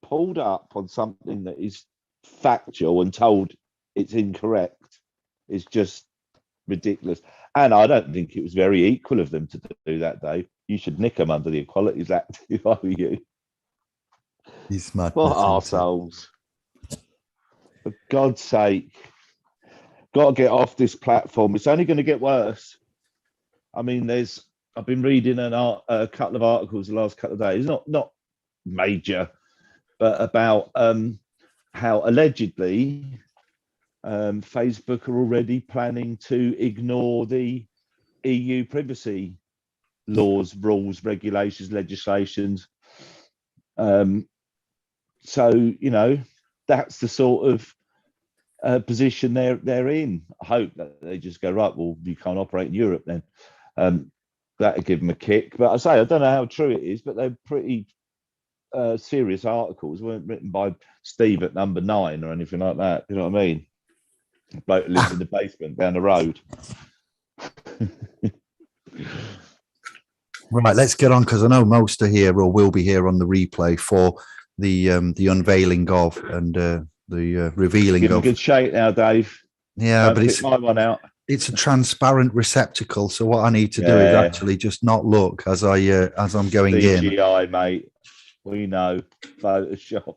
Speaker 2: Pulled up on something that is factual and told it's incorrect is just ridiculous. And I don't think it was very equal of them to do that, Dave. You should nick them under the Equalities Act if I were you.
Speaker 1: He's mad.
Speaker 2: What arseholes. For God's sake. Got to get off this platform. It's only going to get worse. I mean, I've been reading a couple of articles the last couple of days, not major, but about how allegedly Facebook are already planning to ignore the EU privacy laws, rules, regulations, legislations. So, that's the sort of position they're in. I hope that they just go, right, well, you can't operate in Europe then. That'll give them a kick. But I don't know how true it is, but they're pretty serious articles. Weren't written by Steve at Number 9 or anything like that. You know what I mean? The bloke lives in the basement down the road.
Speaker 1: Right, let's get on, because I know most are here or will be here on the replay for the unveiling of and the revealing
Speaker 2: Give
Speaker 1: of.
Speaker 2: a good shake now, Dave.
Speaker 1: Yeah,
Speaker 2: Don't
Speaker 1: but
Speaker 2: pick my one out.
Speaker 1: It's a transparent receptacle. So what I need to do is actually just not look as I'm going in.
Speaker 2: CGI, mate. We know. Photoshop.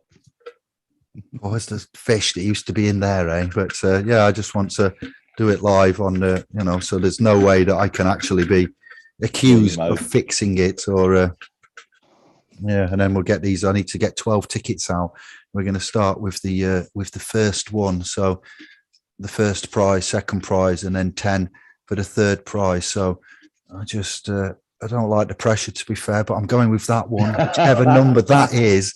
Speaker 1: Oh, it's the fish that used to be in there, eh? But I just want to do it live on the, so there's no way that I can actually be accused of fixing it or, and then we'll get these. I need to get 12 tickets out. We're going to start with the first one. So the first prize, second prize, and then 10 for the third prize. So I just, I don't like the pressure, to be fair, but I'm going with that one. Whichever number that is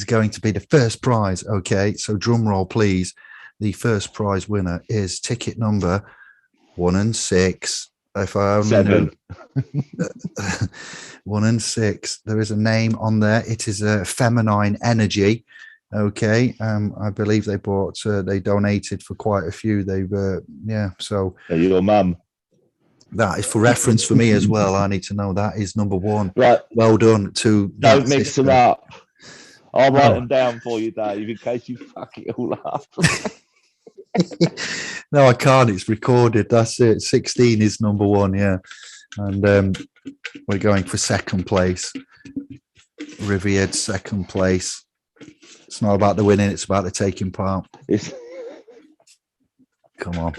Speaker 1: going to be the first prize. Okay, so drum roll, please. The first prize winner is ticket number 1 and 6. If I only
Speaker 2: 7.
Speaker 1: knew. 1 and 6. There is a name on there. It is a Feminine Energy. Okay, I believe they donated for quite a few. So
Speaker 2: your mum.
Speaker 1: That is for reference for me as well. I need to know that is number one.
Speaker 2: Right.
Speaker 1: Well done to
Speaker 2: Don't
Speaker 1: that
Speaker 2: mix them
Speaker 1: sister.
Speaker 2: up. I'll write
Speaker 1: Oh.
Speaker 2: them down for you, Dave, in case you fuck it all up.
Speaker 1: No, I can't. It's recorded. That's it. 16 is number one. Yeah. And we're going for second place. Riviera second place. It's not about the winning. It's about the taking part. Come on.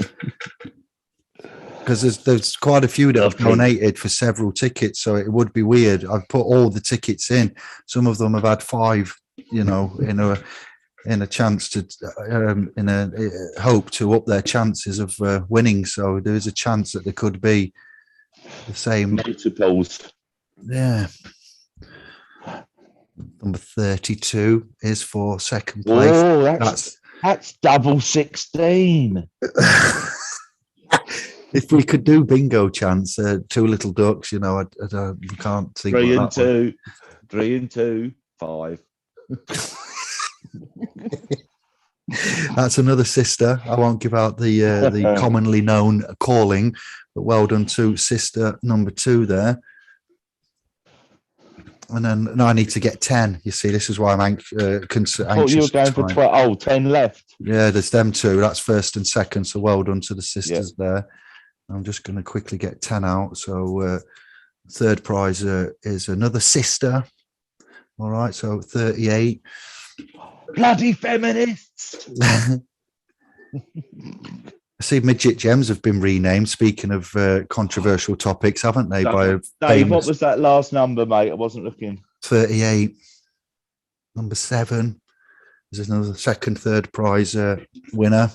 Speaker 1: Because there's quite a few that have donated for several tickets. So it would be weird. I've put all the tickets in. Some of them have had 5, in a chance to, in a hope to up their chances of winning. So there is a chance that there could be the same.
Speaker 2: Multiples.
Speaker 1: Yeah. Number 32 is for second place.
Speaker 2: Oh, that's double 16.
Speaker 1: If we could do bingo chance, 2 little ducks, I can't think.
Speaker 2: 3 and 2, 3 and 2, 5.
Speaker 1: That's another sister. I won't give out the commonly known calling, but well done to sister number 2 there. And then I need to get 10. You see, this is why I'm anxious.
Speaker 2: I thought you were going for 12. Oh, 10 left.
Speaker 1: Yeah, there's them 2. That's first and second. So well done to the sisters there. I'm just going to quickly get 10 out. So third prize is another sister. All right, so 38.
Speaker 2: Bloody feminists.
Speaker 1: I see Midget Gems have been renamed. Speaking of controversial topics, haven't they?
Speaker 2: Dave, what was that last number, mate? I wasn't looking.
Speaker 1: 38. Number 7. There's another second, third prize winner.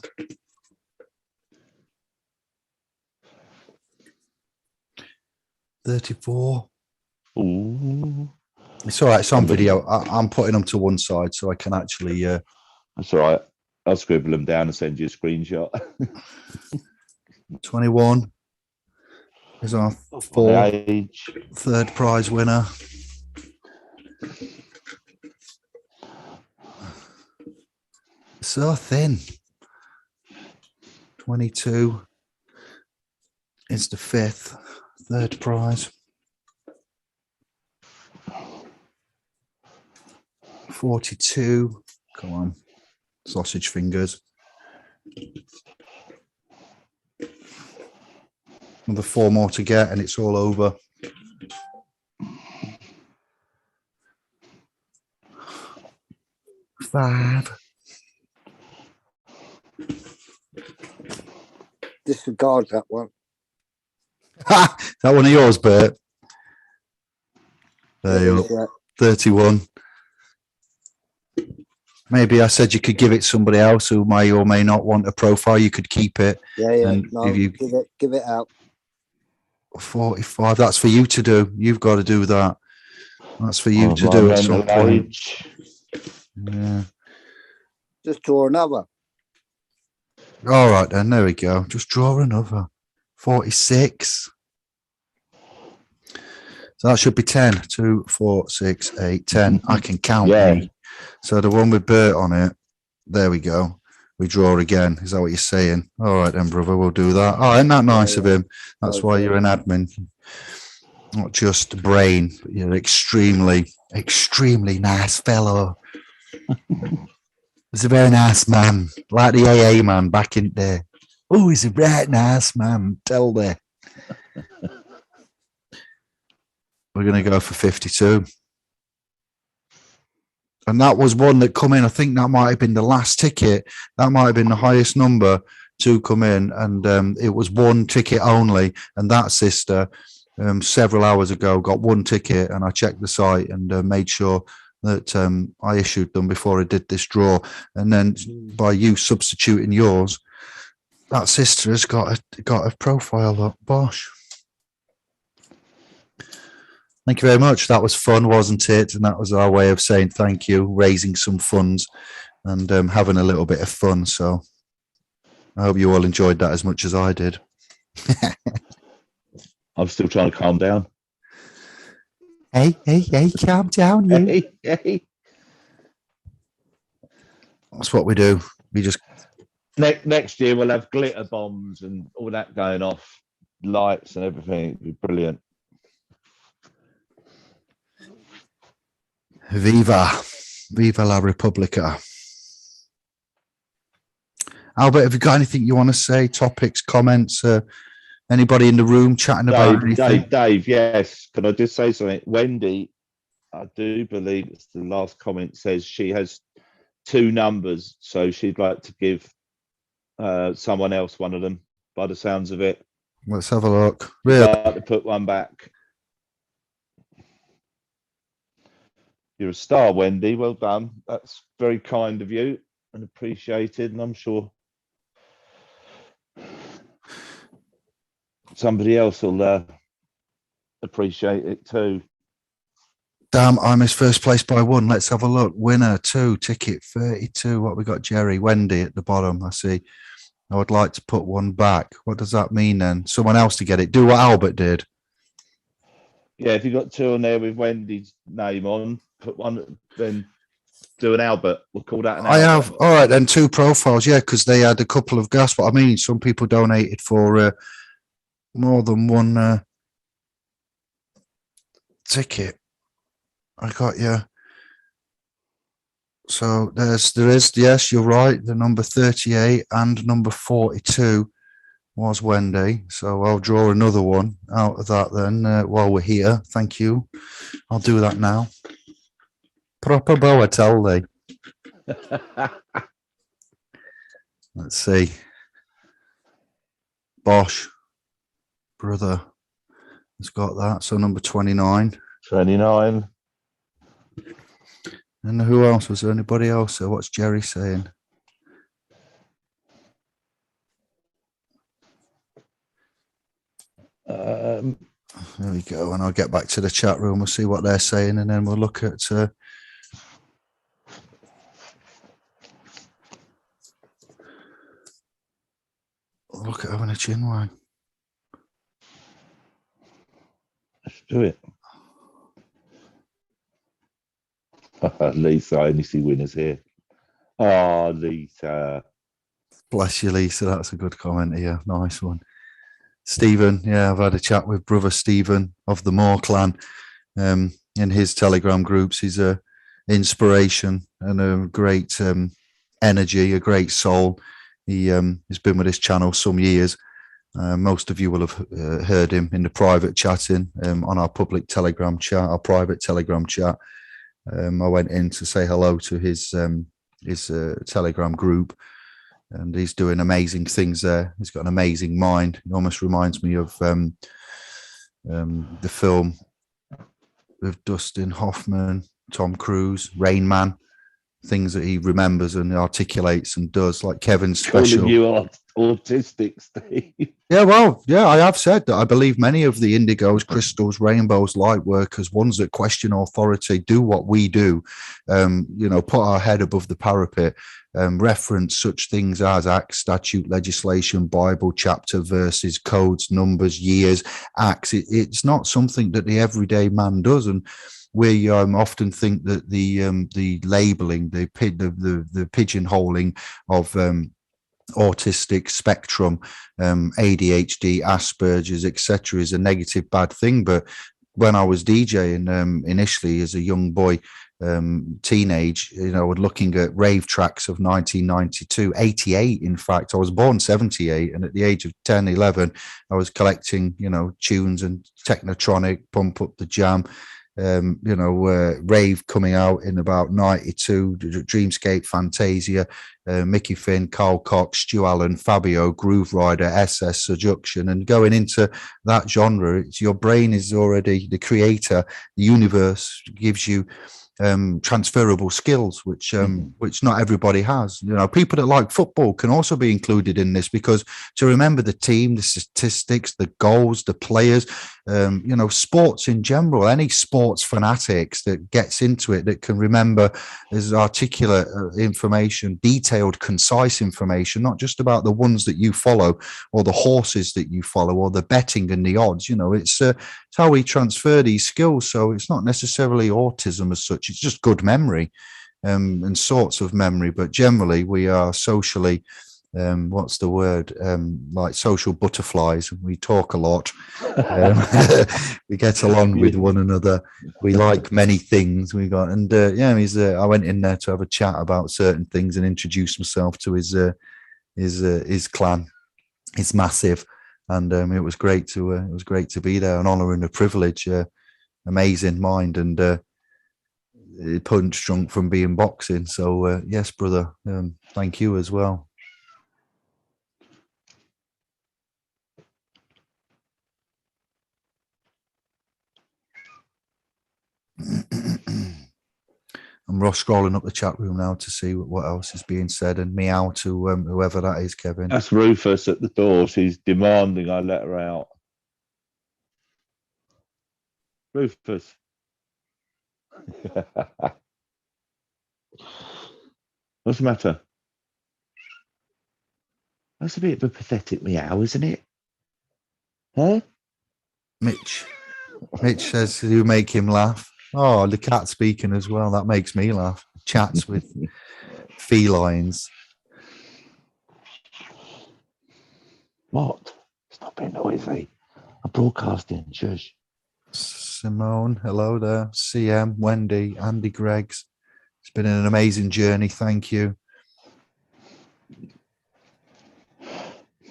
Speaker 1: $34.
Speaker 2: Ooh.
Speaker 1: It's all right. It's on video. I'm putting them to one side so I can actually.
Speaker 2: That's all right. I'll scribble them down and send you a screenshot.
Speaker 1: 21 is our third prize winner. So thin. 22 is the third prize. 42. Come on. Sausage fingers. Another 4 more to get and it's all over. $5.
Speaker 3: Disregard that one.
Speaker 1: Is that one of yours, Bert? There you go. 31. Maybe I said you could give it somebody else who may or may not want a profile. You could keep it.
Speaker 3: Yeah. No, give it out.
Speaker 1: 45. That's for you to do. You've got to do that. That's for you to do at some point. Yeah.
Speaker 3: Just draw another.
Speaker 1: All right, then. There we go. Just draw another. 46. So that should be 10. 2, 4, 6, 8, 10. I can count.
Speaker 2: Yeah.
Speaker 1: So the one with Bert on it, there we go. We draw again. Is that what you're saying? All right, then, brother, we'll do that. Oh, isn't that nice of him? That's why you're an admin. Not just brain, but you're extremely, extremely nice fellow. He's a very nice man, like the AA man back in there. Oh, he's a right nice man. Tell there. We're going to go for 52. And that was one that come in. I think that might have been the last ticket. That might have been the highest number to come in. And it was one ticket only. And that sister, several hours ago, got one ticket. And I checked the site and made sure that I issued them before I did this draw. And then by you substituting yours, that sister has got a profile up. Bosh. Thank you very much. That was fun, wasn't it? And that was our way of saying thank you, raising some funds and having a little bit of fun. So I hope you all enjoyed that as much as I did.
Speaker 2: I'm still trying to calm down.
Speaker 1: Hey, calm down. You.
Speaker 2: Hey.
Speaker 1: That's what we do. We just...
Speaker 2: Next year we'll have glitter bombs and all that going off. lights and everything. It'd be brilliant.
Speaker 1: Viva la Repubblica. Albert, have you got anything you want to say? Topics, comments? Anybody in the room chatting about anything?
Speaker 2: Dave, yes. Can I just say something? Wendy, I do believe it's the last comment, says she has 2 numbers, so she'd like to give someone else one of them, by the sounds of it.
Speaker 1: Let's have a look. Really?
Speaker 2: I'd like to put one back. You're a star, Wendy. Well done. That's very kind of you and appreciated, and I'm sure somebody else will appreciate it too.
Speaker 1: Damn, I missed first place by 1. Let's have a look. Winner 2, ticket 32. What we got? Jerry, Wendy at the bottom. I see. I would like to put one back. What does that mean then? Someone else to get it. Do what Albert did.
Speaker 2: Yeah, if you've got 2 on there with Wendy's name on, put one, then do an Albert. We'll call that an Albert.
Speaker 1: I have. All right, then 2 profiles. Yeah, because they had a couple of gas. But I mean, some people donated for more than one ticket. I got you. So there is, yes, you're right. The number 38 and number 42 was Wendy. So I'll draw another one out of that then while we're here. Thank you. I'll do that now. Proper Boatelli. Let's see. Bosch, brother, has got that. So number 29.
Speaker 2: 29.
Speaker 1: And who else? Was there anybody else? So what's Jerry saying? There we go. And I'll get back to the chat room. We'll see what they're saying, and then we'll look at having a chin wag.
Speaker 2: Let's do it. Lisa, I only see winners here. Oh, Lisa.
Speaker 1: Bless you, Lisa. That's a good comment here. Nice one. Stephen, yeah, I've had a chat with brother Stephen of the Moore clan in his Telegram groups. He's a inspiration and a great energy, a great soul. He has been with his channel some years. Most of you will have heard him in the private chatting on our public Telegram chat, our private Telegram chat. I went in to say hello to his Telegram group, and he's doing amazing things there. He's got an amazing mind. It almost reminds me of the film with Dustin Hoffman, Tom Cruise, Rain Man. Things that he remembers and articulates and does, like Kevin's special.
Speaker 2: Calling you autistic, Steve.
Speaker 1: Yeah, well, yeah, I have said that I believe many of the indigos, crystals, rainbows, light workers, ones that question authority, do what we do, put our head above the parapet, reference such things as acts, statute, legislation, Bible, chapter, verses, codes, numbers, years, acts. It's not something that the everyday man does. And we often think that the labeling, the pigeonholing of autistic spectrum, ADHD, Asperger's, etc., is a negative, bad thing. But when I was DJing initially as a young boy, teenage, looking at rave tracks of 1992, 88, in fact, I was born 78, and at the age of 10, 11, I was collecting, tunes and Technotronic, Pump Up the Jam, rave coming out in about 92, Dreamscape, Fantasia, Mickey Finn, Carl Cox, Stu Allen, Fabio, Groove Rider, SS, Seduction, and going into that genre, your brain is already the creator. The universe gives you transferable skills, which not everybody has. People that like football can also be included in this, because to remember the team, the statistics, the goals, the players, sports in general, any sports fanatics that gets into it, that can remember as articulate information, detailed, concise information, not just about the ones that you follow or the horses that you follow or the betting and the odds. It's how we transfer these skills. So it's not necessarily autism as such. It's just good memory and sorts of memory. But generally, we are socially what's the word? Like social butterflies. We talk a lot. We get along with one another. We like many things. We got, and yeah, I went in there to have a chat about certain things and introduce myself to his clan. It's massive, and it was great to be there. An honor and a privilege. Amazing mind, and punch drunk from being boxing. So yes, brother, thank you as well. I'm scrolling up the chat room now to see what else is being said, and meow to whoever that is, Kevin.
Speaker 2: That's Rufus at the door. She's demanding I let her out. Rufus. What's the matter? That's a bit of a pathetic meow, isn't it? Huh?
Speaker 1: Mitch says you make him laugh. Oh, the cat speaking as well. That makes me laugh. Chats with felines.
Speaker 2: What? Stop being noisy. I'm broadcasting. Shush.
Speaker 1: Simone, hello there. CM, Wendy, Andy Greggs. It's been an amazing journey. Thank you.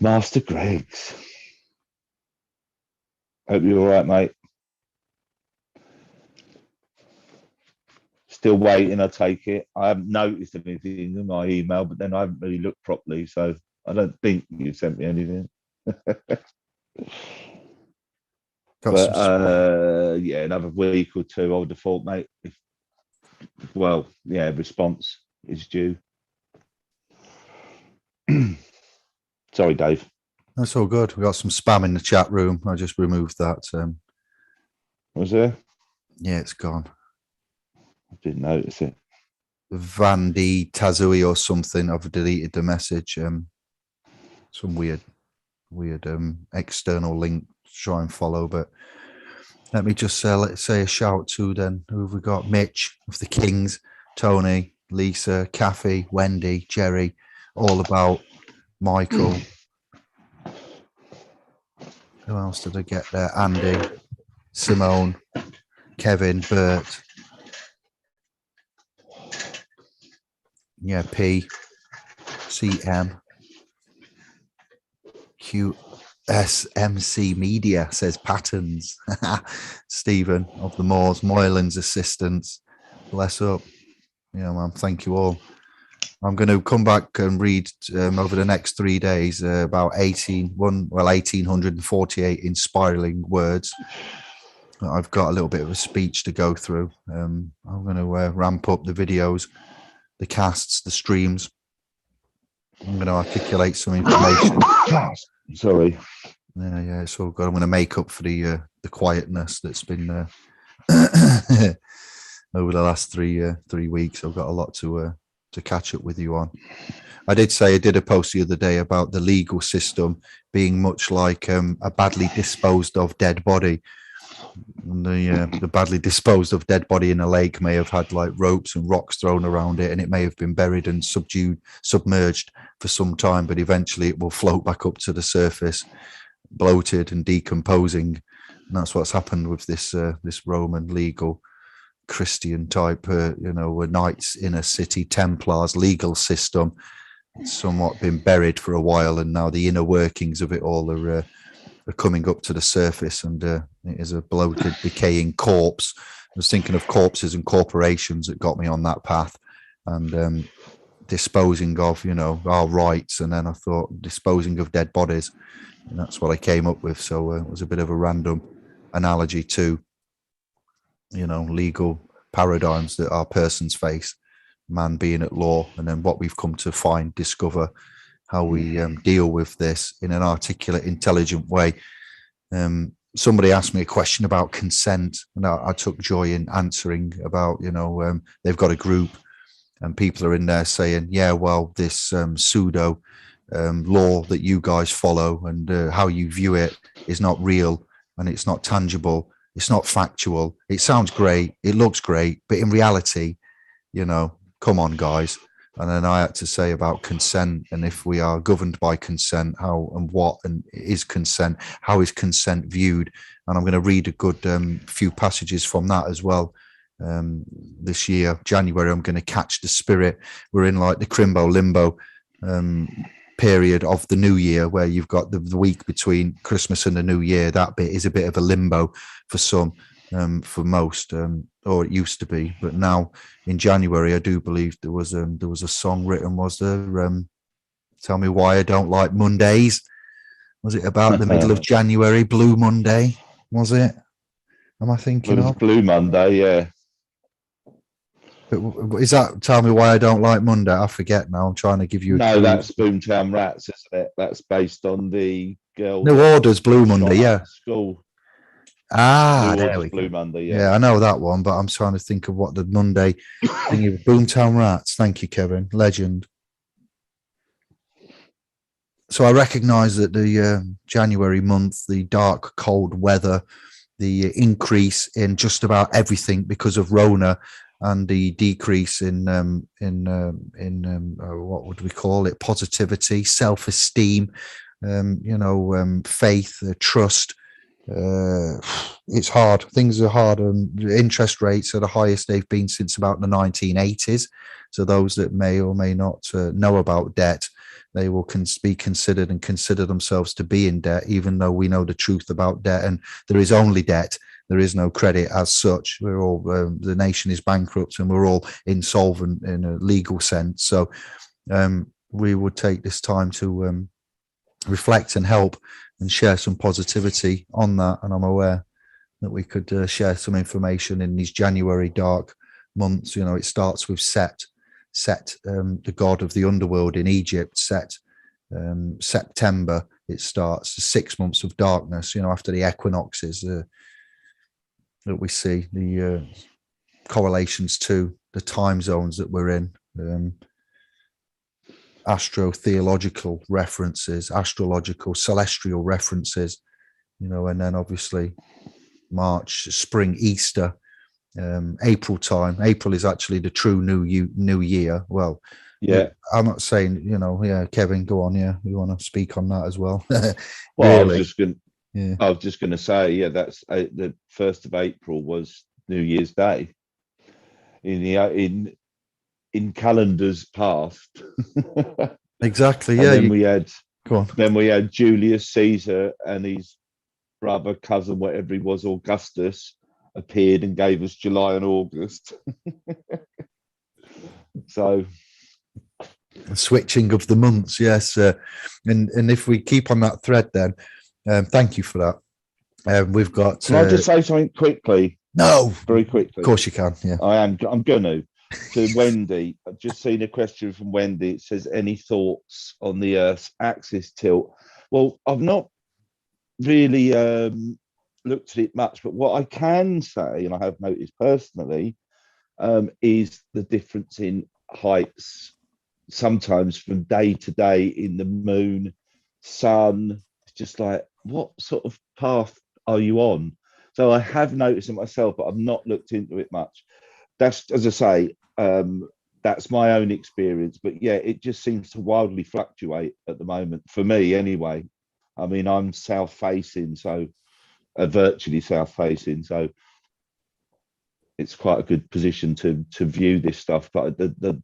Speaker 2: Master Greggs. Hope you're all right, mate. Still waiting, I take it. I haven't noticed anything in my email, but then I haven't really looked properly, so I don't think you sent me anything. But yeah, another week or two, I would have thought, mate. Response is due. Sorry, Dave.
Speaker 1: That's all good. We got some spam in the chat room. I just removed that.
Speaker 2: Was there?
Speaker 1: Yeah, it's gone.
Speaker 2: I didn't notice it.
Speaker 1: Vandy Tazui or something. I've deleted the message. Some weird external link to try and follow. But let me just let's say a shout to then. Who have we got? Mitch of the Kings, Tony, Lisa, Kathy, Wendy, Jerry, all about Michael. Who else did I get there? Andy, Simone, Kevin, Bert. Yeah, P, CM, QSMC Media says patterns. Stephen of the Moors, Moylan's assistants. Bless up. Yeah, man. Thank you all. I'm going to come back and read over the next 3 days about 1,848 inspiring words. I've got a little bit of a speech to go through. I'm going to ramp up the videos, the casts, the streams. I'm going to articulate some information.
Speaker 2: Sorry.
Speaker 1: Yeah, it's all good. I'm going to make up for the quietness that's been over the last 3 weeks. I've got a lot to catch up with you on. I did a post the other day about the legal system being much like a badly disposed of dead body. And the badly disposed of dead body in a lake may have had like ropes and rocks thrown around it, and it may have been buried and submerged for some time, but eventually it will float back up to the surface, bloated and decomposing. And that's what's happened with this Roman legal Christian type, Knights in a City Templars legal system. It's somewhat been buried for a while, and now the inner workings of it all are coming up to the surface, and it is a bloated, decaying corpse. I was thinking of corpses and corporations that got me on that path, and disposing of, our rights, and then I thought disposing of dead bodies, and that's what I came up with. So it was a bit of a random analogy to, legal paradigms that our persons face, man being at law, and then what we've come to discover how we deal with this in an articulate, intelligent way. Somebody asked me a question about consent, and I took joy in answering about, they've got a group and people are in there saying, yeah, well, this pseudo law that you guys follow and how you view it is not real, and it's not tangible. It's not factual. It sounds great. It looks great. But in reality, come on, guys. And then I had to say about consent, and if we are governed by consent, how and what and is consent, how is consent viewed? And I'm going to read a good few passages from that as well. This year, January, I'm going to catch the spirit. We're in like the crimbo limbo period of the new year, where you've got the week between Christmas and the new year. That bit is a bit of a limbo for some, for most, or it used to be. But now in January, I do believe there was a song written. Was there? Tell me why I don't like Mondays. Was it about the middle of January, Blue Monday? Was it? Am I thinking
Speaker 2: It was
Speaker 1: of
Speaker 2: Blue Monday? Yeah.
Speaker 1: Is that Tell Me Why I Don't Like Monday? I forget now. I'm trying to give you a
Speaker 2: No,
Speaker 1: clue.
Speaker 2: that's Boomtown Rats, isn't it? That's based on the girl.
Speaker 1: New Orders Blue Monday,
Speaker 2: shot up
Speaker 1: yeah.
Speaker 2: at school.
Speaker 1: Ah,
Speaker 2: New
Speaker 1: there
Speaker 2: Orders
Speaker 1: we
Speaker 2: Blue
Speaker 1: go.
Speaker 2: Monday,
Speaker 1: Yeah, I know that one, but I'm trying to think of what the Monday thing is. Boomtown Rats. Thank you, Kevin. Legend. So I recognise that the January month, the dark, cold weather, the increase in just about everything because of Rona, and the decrease in what would we call it? Positivity, self-esteem, faith, trust. It's hard. Things are hard, and interest rates are the highest they've been since about the 1980s. So those that may or may not know about debt, they will be considered and consider themselves to be in debt, even though we know the truth about debt, and there is only debt. There is no credit as such. We're all the nation is bankrupt, and we're all insolvent in a legal sense. So we would take this time to reflect and help and share some positivity on that. And I'm aware that we could share some information in these January dark months. You know, it starts with Set, the god of the underworld in Egypt. Set, September, it starts the 6 months of darkness. You know, after the equinoxes that we see, the correlations to the time zones that we're in. Astrotheological references, astrological, celestial references, you know, and then obviously March, spring, Easter, April time. April is actually the true new year. Well,
Speaker 2: yeah,
Speaker 1: I'm not saying, you know, yeah, Kevin, go on. Yeah, you want to speak on that as well?
Speaker 2: Well,
Speaker 1: really?
Speaker 2: I was just going to say, yeah, that's the 1st of April was New Year's Day in calendars past.
Speaker 1: Exactly.
Speaker 2: And
Speaker 1: Yeah.
Speaker 2: then we had Julius Caesar and his brother, cousin, whatever he was, Augustus, appeared and gave us July and August. So
Speaker 1: switching of the months, yes. And if we keep on that thread, then thank you for that. We've got.
Speaker 2: Can I just say something quickly?
Speaker 1: No,
Speaker 2: very quickly.
Speaker 1: Of course you can. Yeah,
Speaker 2: I'm going to Wendy. I've just seen a question from Wendy. It says, any thoughts on the Earth's axis tilt? Well, I've not really looked at it much, but what I can say, and I have noticed personally, is the difference in heights sometimes from day to day in the moon, sun. It's just like, what sort of path are you on? So I have noticed it myself, but I've not looked into it much. That's, as I say, that's my own experience. But yeah, it just seems to wildly fluctuate at the moment, for me anyway. I mean, I'm south facing, so virtually south facing, so it's quite a good position to view this stuff. But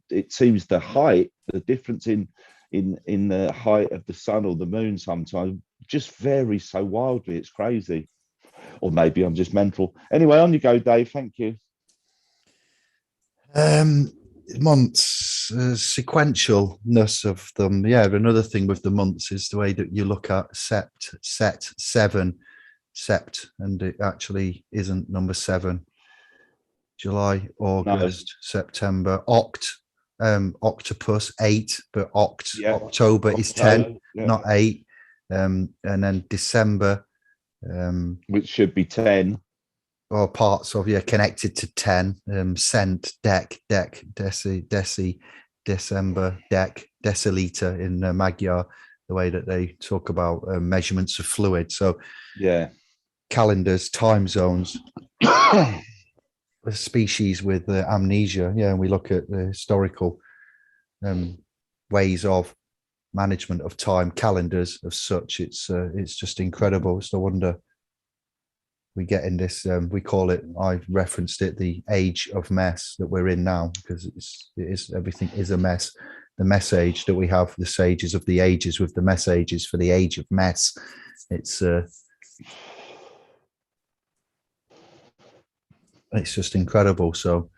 Speaker 2: it seems the height, the difference in the height of the sun or the moon sometimes just varies so wildly. It's crazy. Or maybe I'm just mental. Anyway, on you go, Dave. Thank you.
Speaker 1: Months, sequentialness of them. Yeah, another thing with the months is the way that you look at sept, 7, sept, and it actually isn't number 7. July, August, no. September, octopus 8, but October is 10, not 8. And then December,
Speaker 2: which should be 10,
Speaker 1: or parts of, connected to 10. Cent, deci, December, deciliter in Magyar, the way that they talk about measurements of fluid. So calendars, time zones. A species with amnesia, and we look at the historical ways of management of time, calendars of such. It's just incredible. It's no wonder we get in this. We call it. I've referenced it, the age of mess that we're in now, because it is everything is a mess. The mess age that we have, the sages of the ages with the mess ages for the age of mess. It's just incredible. So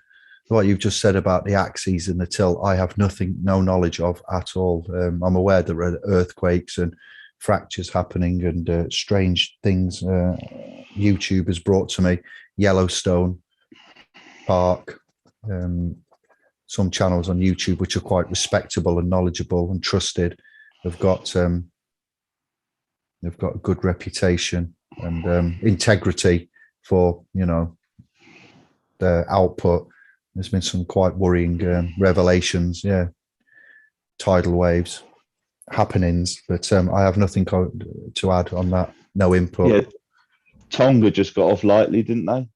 Speaker 1: what you've just said about the axes and the till, I have no knowledge of at all. I'm aware there are earthquakes and fractures happening and strange things. YouTube has brought to me Yellowstone Park, some channels on YouTube which are quite respectable and knowledgeable and trusted. They've got a good reputation and integrity for their output. There's been some quite worrying revelations, tidal waves, happenings, but I have nothing to add on that. No input.
Speaker 2: Yeah, Tonga just got off lightly, didn't they?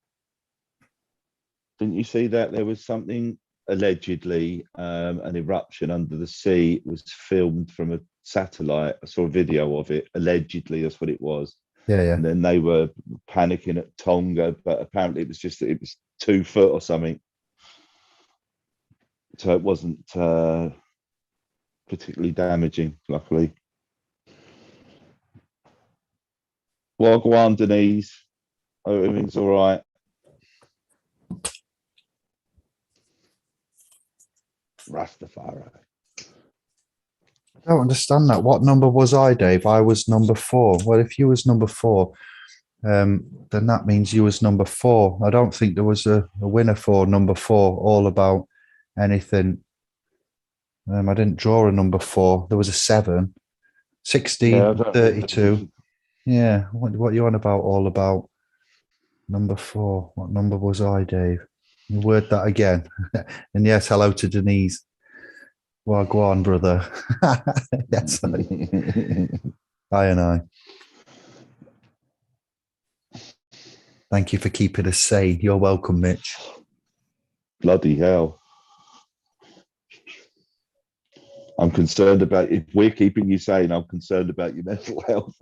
Speaker 2: Didn't you see that? There was something, allegedly, an eruption under the sea. It was filmed from a satellite. I saw a video of it. Allegedly, that's what it was.
Speaker 1: Yeah.
Speaker 2: And then they were panicking at Tonga, but apparently it was 2 foot or something. So it wasn't particularly damaging, luckily. Wagwan, Denise. Oh, everything's all right. Rastafari.
Speaker 1: I don't understand that. What number was I, Dave? I was number 4. Well, if you was number 4, then that means you was number 4. I don't think there was a winner for number 4, all about anything. I didn't draw a number 4. There was a 7, 16, 32. Yeah, what are you on about, all about number 4? What number was I, Dave? You word that again. And yes, hello to Denise. Well, go on, brother. Yes, I and I. Thank you for keeping us sane. You're welcome, Mitch.
Speaker 2: Bloody hell. I'm concerned about, if we're keeping you sane, I'm concerned about your mental health.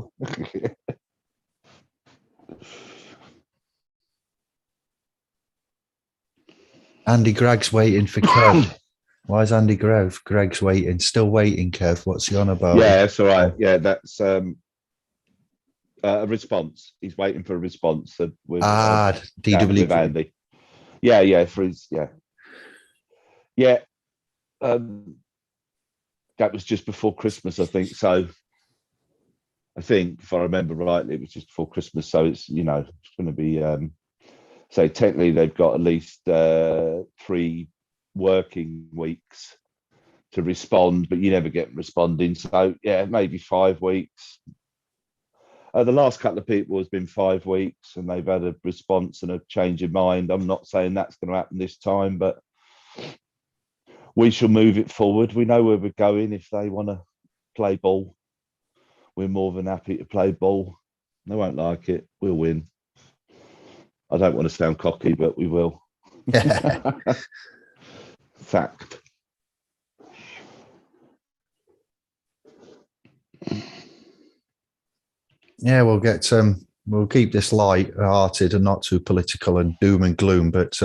Speaker 1: Andy Gregg's waiting for Kev. Why is Andy Gregg's waiting? Still waiting, Kev. What's he on about?
Speaker 2: Yeah, that's all right. Yeah, that's a response. He's waiting for a response. With
Speaker 1: DW
Speaker 2: with Andy. Yeah, for his, yeah. That was just before Christmas, I think. So I think, if I remember rightly, it was just before Christmas. So it's, it's going to be, so technically they've got at least 3 working weeks to respond, but you never get responding. So yeah, maybe 5 weeks. The last couple of people has been 5 weeks and they've had a response and a change of mind. I'm not saying that's going to happen this time, but we shall move it forward. We know where we're going. If they want to play ball, we're more than happy to play ball. They won't like it. We'll win. I don't want to sound cocky, but we will. Fact.
Speaker 1: Yeah, we'll keep this light-hearted and not too political and doom and gloom. But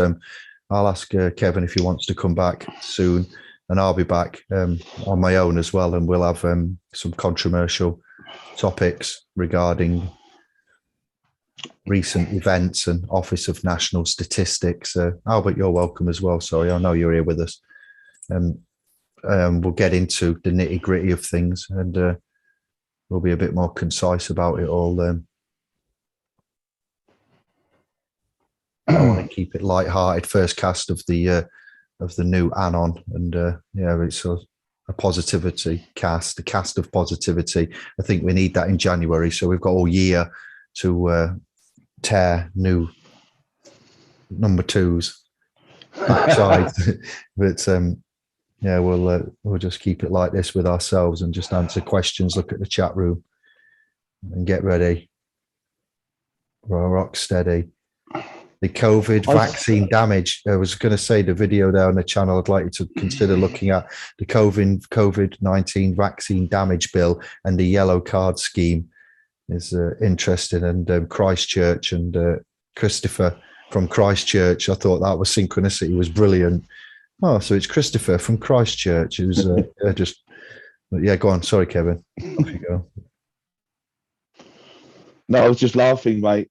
Speaker 1: I'll ask Kevin if he wants to come back soon, and I'll be back on my own as well, and we'll have some controversial topics regarding recent events and Office of National Statistics. Albert, you're welcome as well. Sorry, I know you're here with us. We'll get into the nitty-gritty of things, and we'll be a bit more concise about it all. I want to keep it light-hearted. First cast of the new Anon, and it's a positivity cast, a cast of positivity. I think we need that in January, so we've got all year to tear new number 2s backside. But we'll just keep it like this with ourselves and just answer questions, look at the chat room, and get ready. Rock steady. The COVID
Speaker 2: I-
Speaker 1: vaccine damage. I was going to say the video there on the channel. I'd like you to consider looking at the COVID-19 vaccine damage bill and the yellow card scheme is interesting. And Christchurch and Christopher from Christchurch. I thought that was synchronicity was brilliant. Oh, so it's Christopher from Christchurch. It was go on. Sorry, Kevin. Off you go.
Speaker 2: No, I was just laughing, mate.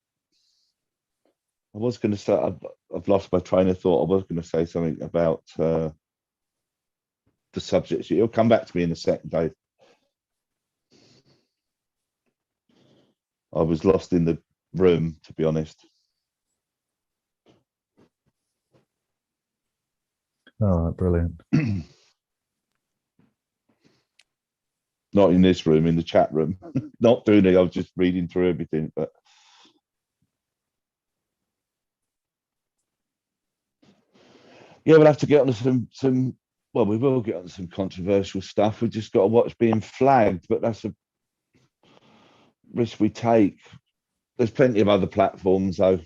Speaker 2: I was going to say, I've lost my train of thought. I was going to say something about the subject. It'll come back to me in a second, Dave. I was lost in the room, to be honest.
Speaker 1: Oh, brilliant.
Speaker 2: Not in this room, in the chat room. Not doing it. I was just reading through everything. But yeah, we'll have to get on to some. Well, we will get on to some controversial stuff. We've just got to watch being flagged, but that's a risk we take. There's plenty of other platforms, though.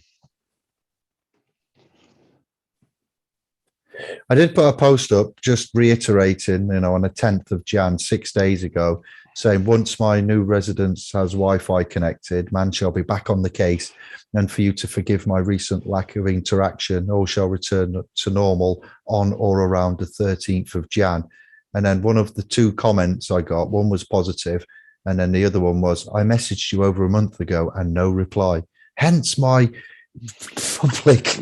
Speaker 1: I did put a post up just reiterating, on the 10th of Jan, 6 days ago, saying once my new residence has Wi-Fi connected, man shall be back on the case, and for you to forgive my recent lack of interaction, all shall return to normal on or around the 13th of Jan. And then one of the two comments I got, one was positive, and then the other one was, I messaged you over a month ago and no reply. Hence my public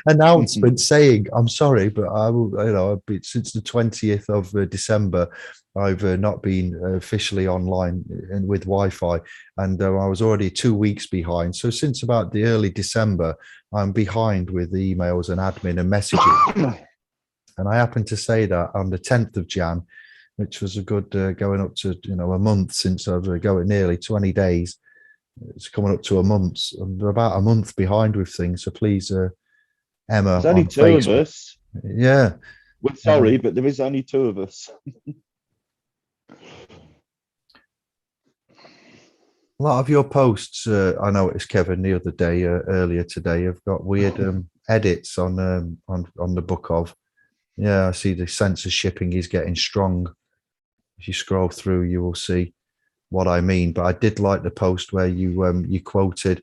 Speaker 1: announcement saying, I'm sorry, but I will, since the 20th of December, I've not been officially online and with Wi-Fi, and I was already 2 weeks behind. So since about the early December, I'm behind with emails and admin and messaging. And I happened to say that on the 10th of Jan, which was a good going up to, a month since I was going nearly 20 days. It's coming up to a month. I'm about a month behind with things. So please, Emma.
Speaker 2: There's only two
Speaker 1: Facebook.
Speaker 2: of us.
Speaker 1: Yeah.
Speaker 2: We're sorry, but there is only two of us.
Speaker 1: A lot of your posts, I noticed, Kevin, the other day, earlier today, have got weird edits on the book of. Yeah, I see the censorshipping is getting strong. If you scroll through, you will see what I mean. But I did like the post where you quoted,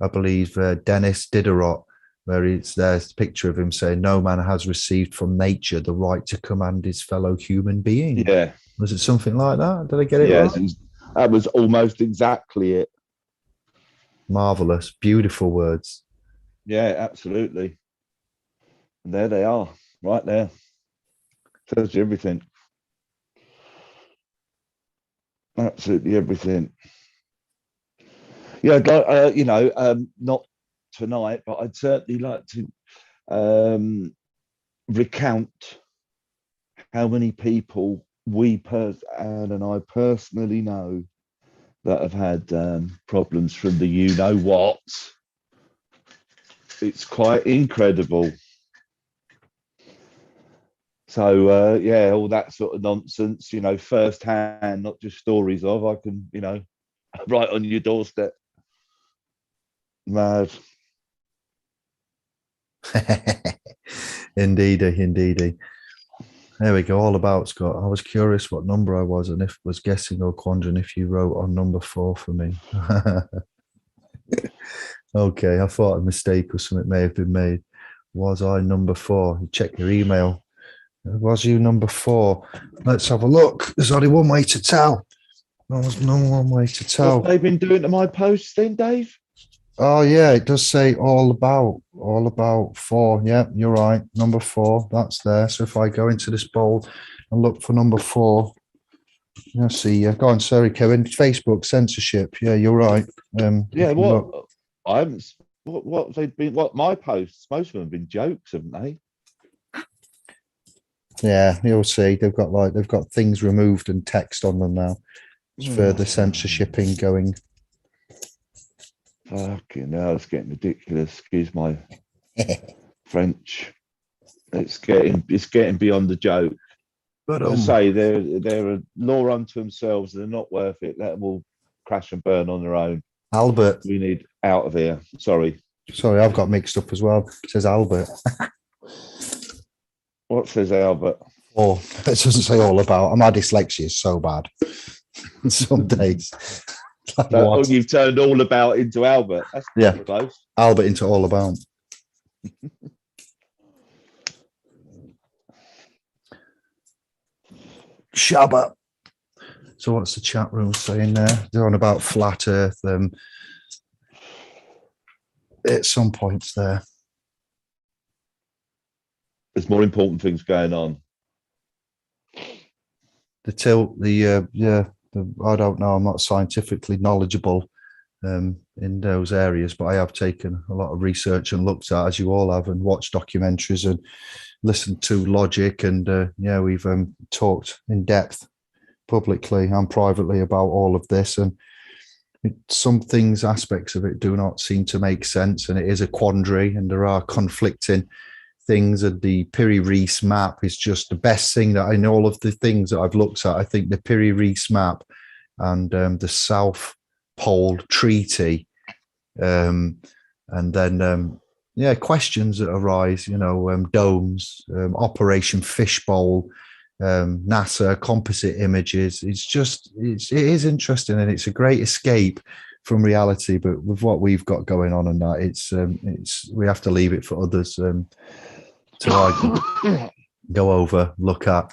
Speaker 1: I believe, Dennis Diderot, where there's a picture of him saying, no man has received from nature the right to command his fellow human being.
Speaker 2: Yeah.
Speaker 1: Was it something like that? Did I get it right?
Speaker 2: That was almost exactly it.
Speaker 1: Marvelous. Beautiful words.
Speaker 2: Yeah, absolutely. And there they are, right there. Tells you everything. Absolutely everything. Yeah, not tonight, but I'd certainly like to recount how many people Anne and I personally know that have had problems from the you-know-what. It's quite incredible. So, all that sort of nonsense, first hand, not just stories of, I can, right on your doorstep. Mad.
Speaker 1: Indeedy. There we go. All about, Scott. I was curious what number I was and if was guessing or wondering if you wrote on number 4 for me. Okay, I thought a mistake or something may have been made. Was I number 4? You check your email. Was you number 4? Let's have a look. There's only one way to tell. There's no one way to tell.
Speaker 2: What have they been doing to my posts then, Dave?
Speaker 1: Oh yeah, it does say all about 4. Yeah, you're right. Number 4, that's there. So if I go into this bowl and look for number 4, you'll see. Go on, sorry, Kevin. Facebook censorship. Yeah, you're right.
Speaker 2: What have they been? What my posts? Most of them have been jokes, haven't they?
Speaker 1: Yeah, you'll see. They've got things removed and text on them now. There's further censorshiping going.
Speaker 2: Fucking hell, it's getting ridiculous. Excuse my French. It's getting beyond the joke. But as I say, they're a law unto themselves. They're not worth it. Let them all crash and burn on their own.
Speaker 1: Albert,
Speaker 2: we need out of here. Sorry.
Speaker 1: Sorry, I've got mixed up as well. It says Albert.
Speaker 2: What says Albert?
Speaker 1: Oh, it doesn't say all about. My dyslexia is so bad. Some days. Like,
Speaker 2: So,
Speaker 1: what?
Speaker 2: you've turned all about into Albert. That's
Speaker 1: Yeah.
Speaker 2: close.
Speaker 1: Albert into all about. Shabba. So what's the chat room saying there? They're on about flat Earth. At some points there.
Speaker 2: There's more important things going on.
Speaker 1: The tilt, I don't know. I'm not scientifically knowledgeable in those areas, but I have taken a lot of research and looked at, as you all have, and watched documentaries and listened to Logic, and we've talked in depth publicly and privately about all of this, and some things, aspects of it, do not seem to make sense, and it is a quandary, and there are conflicting things. And the Piri-Reis map is just the best thing that, in all of the things that I've looked at, I think the Piri-Reis map and the South Pole Treaty, and then questions that arise, domes, Operation Fishbowl, NASA composite images. It is interesting, and it's a great escape from reality. But with what we've got going on and that, it's we have to leave it for others to go over, look at.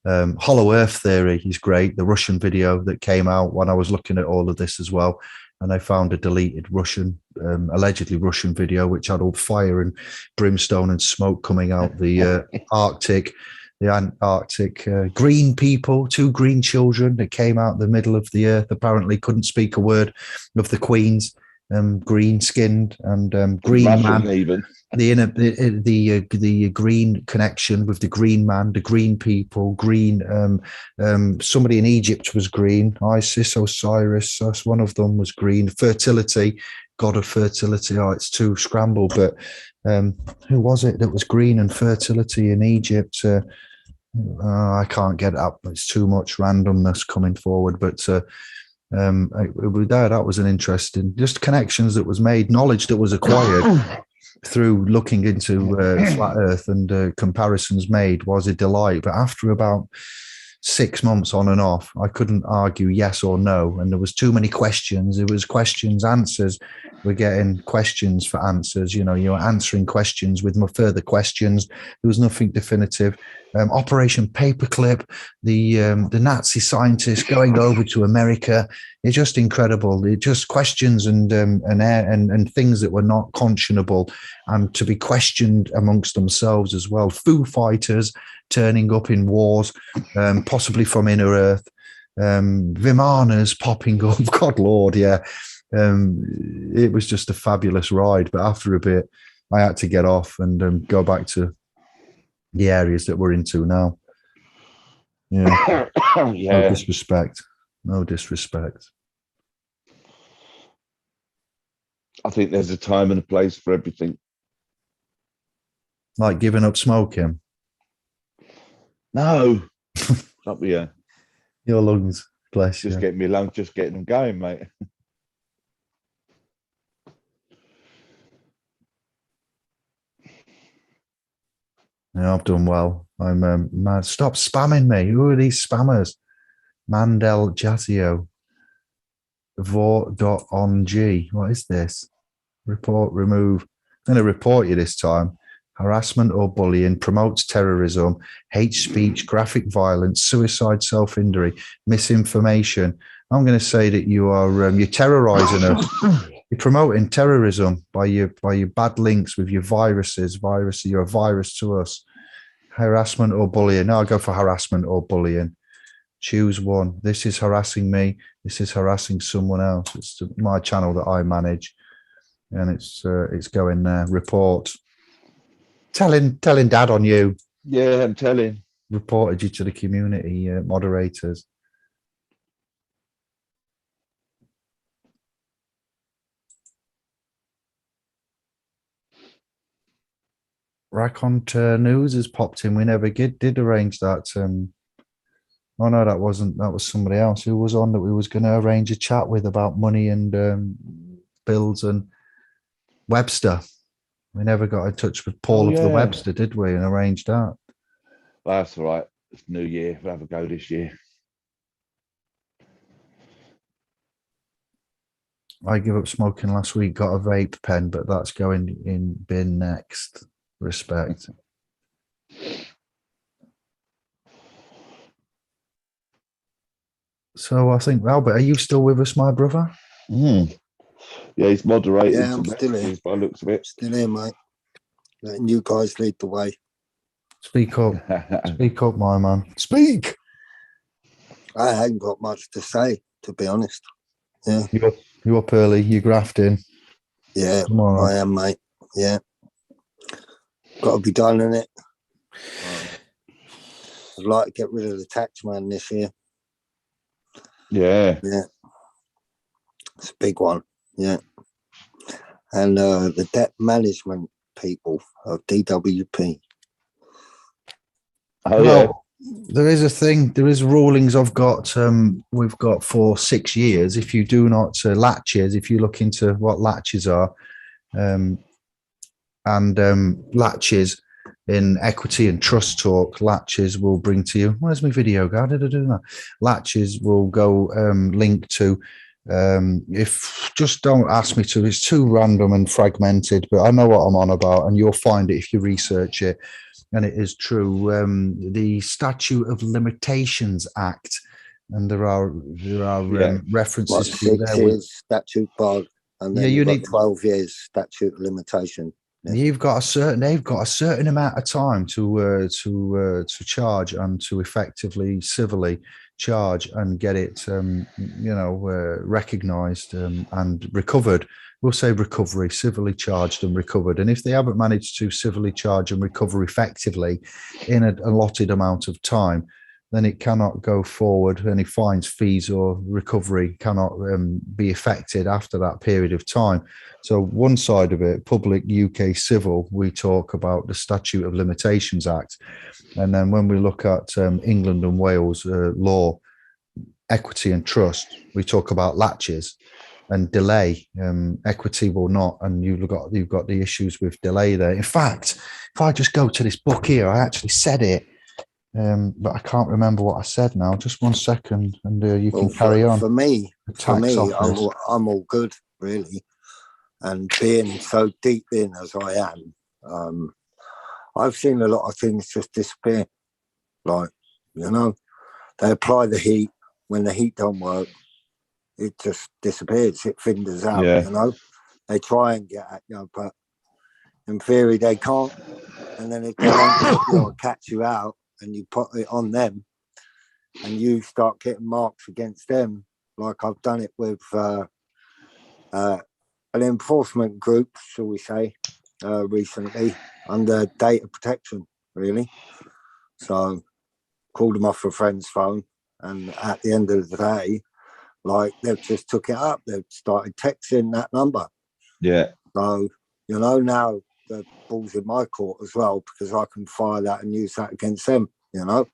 Speaker 1: Hollow Earth theory is great. The Russian video that came out when I was looking at all of this as well, and I found a deleted Russian, allegedly Russian video, which had all fire and brimstone and smoke coming out the Arctic. The Antarctic, green people, 2 green children that came out the middle of the earth, apparently couldn't speak a word of the Queen's, green skinned and green
Speaker 2: Russian
Speaker 1: man.
Speaker 2: even.
Speaker 1: The green connection with the green man, the green people, green. Somebody in Egypt was green. Isis, Osiris, one of them was green. Fertility, god of fertility. Oh, it's too scrambled, but who was it that was green and fertility in Egypt? I can't get it up. It's too much randomness coming forward, but that was an interesting, just connections that was made, knowledge that was acquired through looking into flat Earth, and comparisons made was a delight. But after about 6 months on and off, I couldn't argue yes or no, and there was too many questions. It was questions, answers. We're getting questions for answers. You're answering questions with further questions. There was nothing definitive. Operation Paperclip, the Nazi scientists going over to America. It's just incredible. It just questions and things that were not conscionable, and to be questioned amongst themselves as well. Foo Fighters turning up in wars, possibly from Inner Earth. Vimanas popping up. God Lord, yeah. It was just a fabulous ride. But after a bit, I had to get off and go back to the areas that we're into now. Yeah.
Speaker 2: Yeah.
Speaker 1: No disrespect.
Speaker 2: I think there's a time and a place for everything.
Speaker 1: Like giving up smoking.
Speaker 2: No. Up here.
Speaker 1: Your lungs, bless you.
Speaker 2: Just getting me lungs, just getting them going, mate.
Speaker 1: Yeah, I've done well. I'm mad. Stop spamming me. Who are these spammers? Mandel Jazio. Vor.ong. What is this? Report, remove. I'm going to report you this time. Harassment or bullying, promotes terrorism, hate speech, graphic violence, suicide, self-injury, misinformation. I'm going to say that you are you're terrorizing us. You're promoting terrorism by your bad links with your viruses. You're a virus to us. Harassment or bullying. No, I'll go for harassment or bullying. Choose one. This is harassing me. This is harassing someone else. It's my channel that I manage, and it's going there. Report. Telling Dad on you.
Speaker 2: Yeah, I'm telling.
Speaker 1: Reported you to the community moderators. Raconteur News has popped in. We never did arrange that. Oh no, that was somebody else who was on that we was going to arrange a chat with about money and bills and Webster. We never got in touch with Paul of the
Speaker 2: yeah.
Speaker 1: Webster, did we? And arranged that.
Speaker 2: That's all right. It's New Year. We'll have a go this year.
Speaker 1: I gave up smoking last week, got a vape pen, but that's going in bin next. Respect. So I think, Albert, are you still with us, my brother?
Speaker 2: Yeah, he's moderated
Speaker 3: Yeah,
Speaker 2: some
Speaker 3: I'm still here.
Speaker 2: messages by the looks of it.
Speaker 3: Still here, mate. Letting you guys lead the way.
Speaker 1: Speak up. Speak up, my man. Speak.
Speaker 3: I hadn't got much to say, to be honest. Yeah.
Speaker 1: You up early, you grafting.
Speaker 3: Yeah,
Speaker 1: Come on.
Speaker 3: I am, mate. Yeah. Got to be done in it. I'd like to get rid of the tax man this year.
Speaker 2: Yeah.
Speaker 3: Yeah. It's a big one. Yeah. And the debt management people of DWP.
Speaker 2: Oh, yeah.
Speaker 1: There is a thing. There is rulings I've got. We've got for 6 years. If you do not latches, if you look into what latches are, and latches in equity and trust talk, latches will bring to you. Where's my video? How did I do that? Latches will go link to. If just don't ask me to. It's too random and fragmented, but I know what I'm on about, and you'll find it if you research it. And it is true. The Statute of Limitations Act, and there are references
Speaker 3: What,
Speaker 1: to
Speaker 3: 6
Speaker 1: there.
Speaker 3: years statute bar, and then you've got 12 years statute of limitation. Yeah.
Speaker 1: They've got a certain amount of time to charge and to effectively civilly charge and get it recognised and recovered. We'll say recovery, civilly charged and recovered. And if they haven't managed to civilly charge and recover effectively in an allotted amount of time, then it cannot go forward. Any fines, fees, or recovery cannot be effected after that period of time. So one side of it, public UK civil, we talk about the Statute of Limitations Act. And then when we look at England and Wales law, equity and trust, we talk about latches and delay. Equity will not, and you've got the issues with delay there. In fact, if I just go to this book here, I actually said it. But I can't remember what I said now. Just 1 second, and you can carry on.
Speaker 3: For me, I'm all good, really. And being so deep in as I am, I've seen a lot of things just disappear. Like, they apply the heat. When the heat don't work, it just disappears. It fingers out, They try and get at you, but in theory they can't. And then if they don't put you or catch you out, and you put it on them and you start getting marks against them, like I've done it with an enforcement group, shall we say, recently under data protection, really. So called them off a friend's phone, and at the end of the day, like, they've just took it up. They've started texting that number. Yeah. So, now the ball's in my court as well, because I can fire that and use that against them,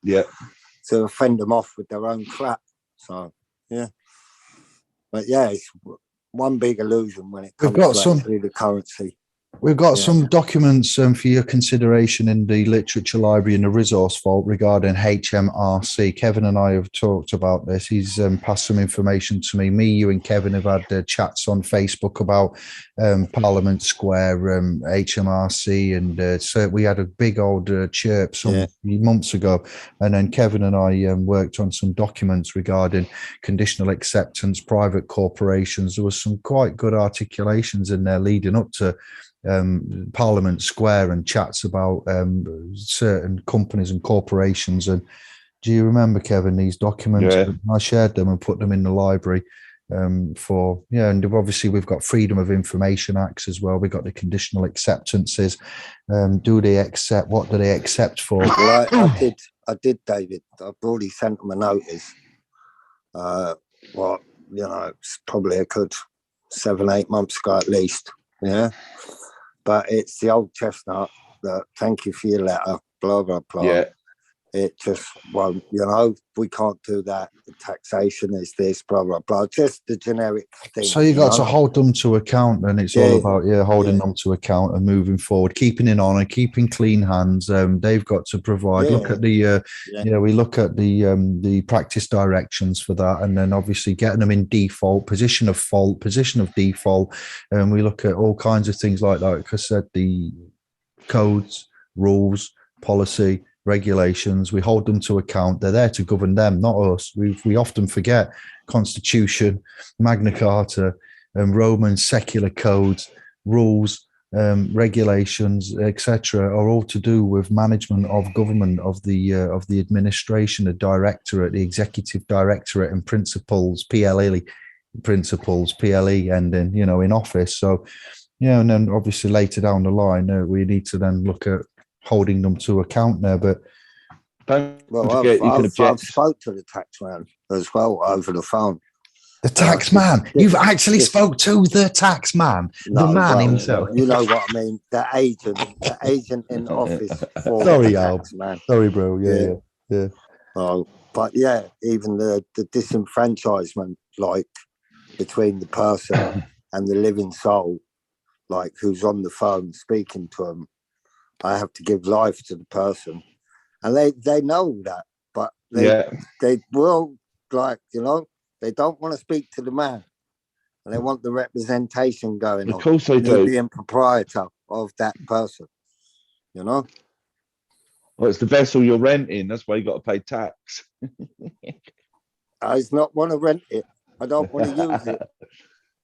Speaker 3: Yeah. To fend them off with their own crap. So, yeah. But yeah, it's one big illusion when it comes to actually the currency.
Speaker 1: We've got some documents for your consideration in the Literature Library and the Resource Vault regarding HMRC. Kevin and I have talked about this. He's passed some information to me. You and Kevin have had chats on Facebook about Parliament Square, HMRC, and so we had a big old chirp some months ago. And then Kevin and I worked on some documents regarding conditional acceptance, private corporations. There was some quite good articulations in there leading up to Parliament Square and chats about certain companies and corporations. And do you remember, Kevin, these documents? Yeah. I shared them and put them in the library and obviously we've got Freedom of Information Acts as well. We've got the conditional acceptances. Do they accept? What do they accept for?
Speaker 3: Well, I did, David. I've already sent them a notice. It's probably a good 7-8 months ago at least. Yeah. But it's the old chestnut that, thank you for your letter, blah, blah, blah. Yeah. it just won't, we can't do that. The taxation is this, blah, blah, blah. Just the generic thing.
Speaker 1: So you got to hold them to account, and it's all about holding them to account and moving forward, keeping in honor, keeping clean hands. They've got to provide. Look at the we look at the practice directions for that, and then obviously getting them in default, position of fault, position of default, and we look at all kinds of things like that. Because the codes, rules, policy, regulations, we hold them to account. They're there to govern them, not us. We often forget Constitution, Magna Carta, Roman secular codes, rules, regulations, etc., are all to do with management of government, of the administration, the directorate, the executive directorate, and principals, PLE principals, PLE ending, in office. So, and then obviously later down the line, we need to then look at holding them to account there. But
Speaker 3: I've spoke to the tax man as well over the phone.
Speaker 1: The tax man? You've actually spoke to the tax man, the man himself.
Speaker 3: You know what I mean? The agent in office for
Speaker 1: Sorry,
Speaker 3: the
Speaker 1: Al.
Speaker 3: tax man.
Speaker 1: Sorry, bro. Yeah.
Speaker 3: But even the disenfranchisement, like between the person and the living soul, like who's on the phone speaking to them, I have to give life to the person, and they know that, but they will, they don't want to speak to the man, and they want the representation going on.
Speaker 2: Of course they do.
Speaker 3: Being proprietor of that person,
Speaker 2: Well, it's the vessel you're renting. That's why you got to pay tax.
Speaker 3: I not want to rent it. I don't want to use it.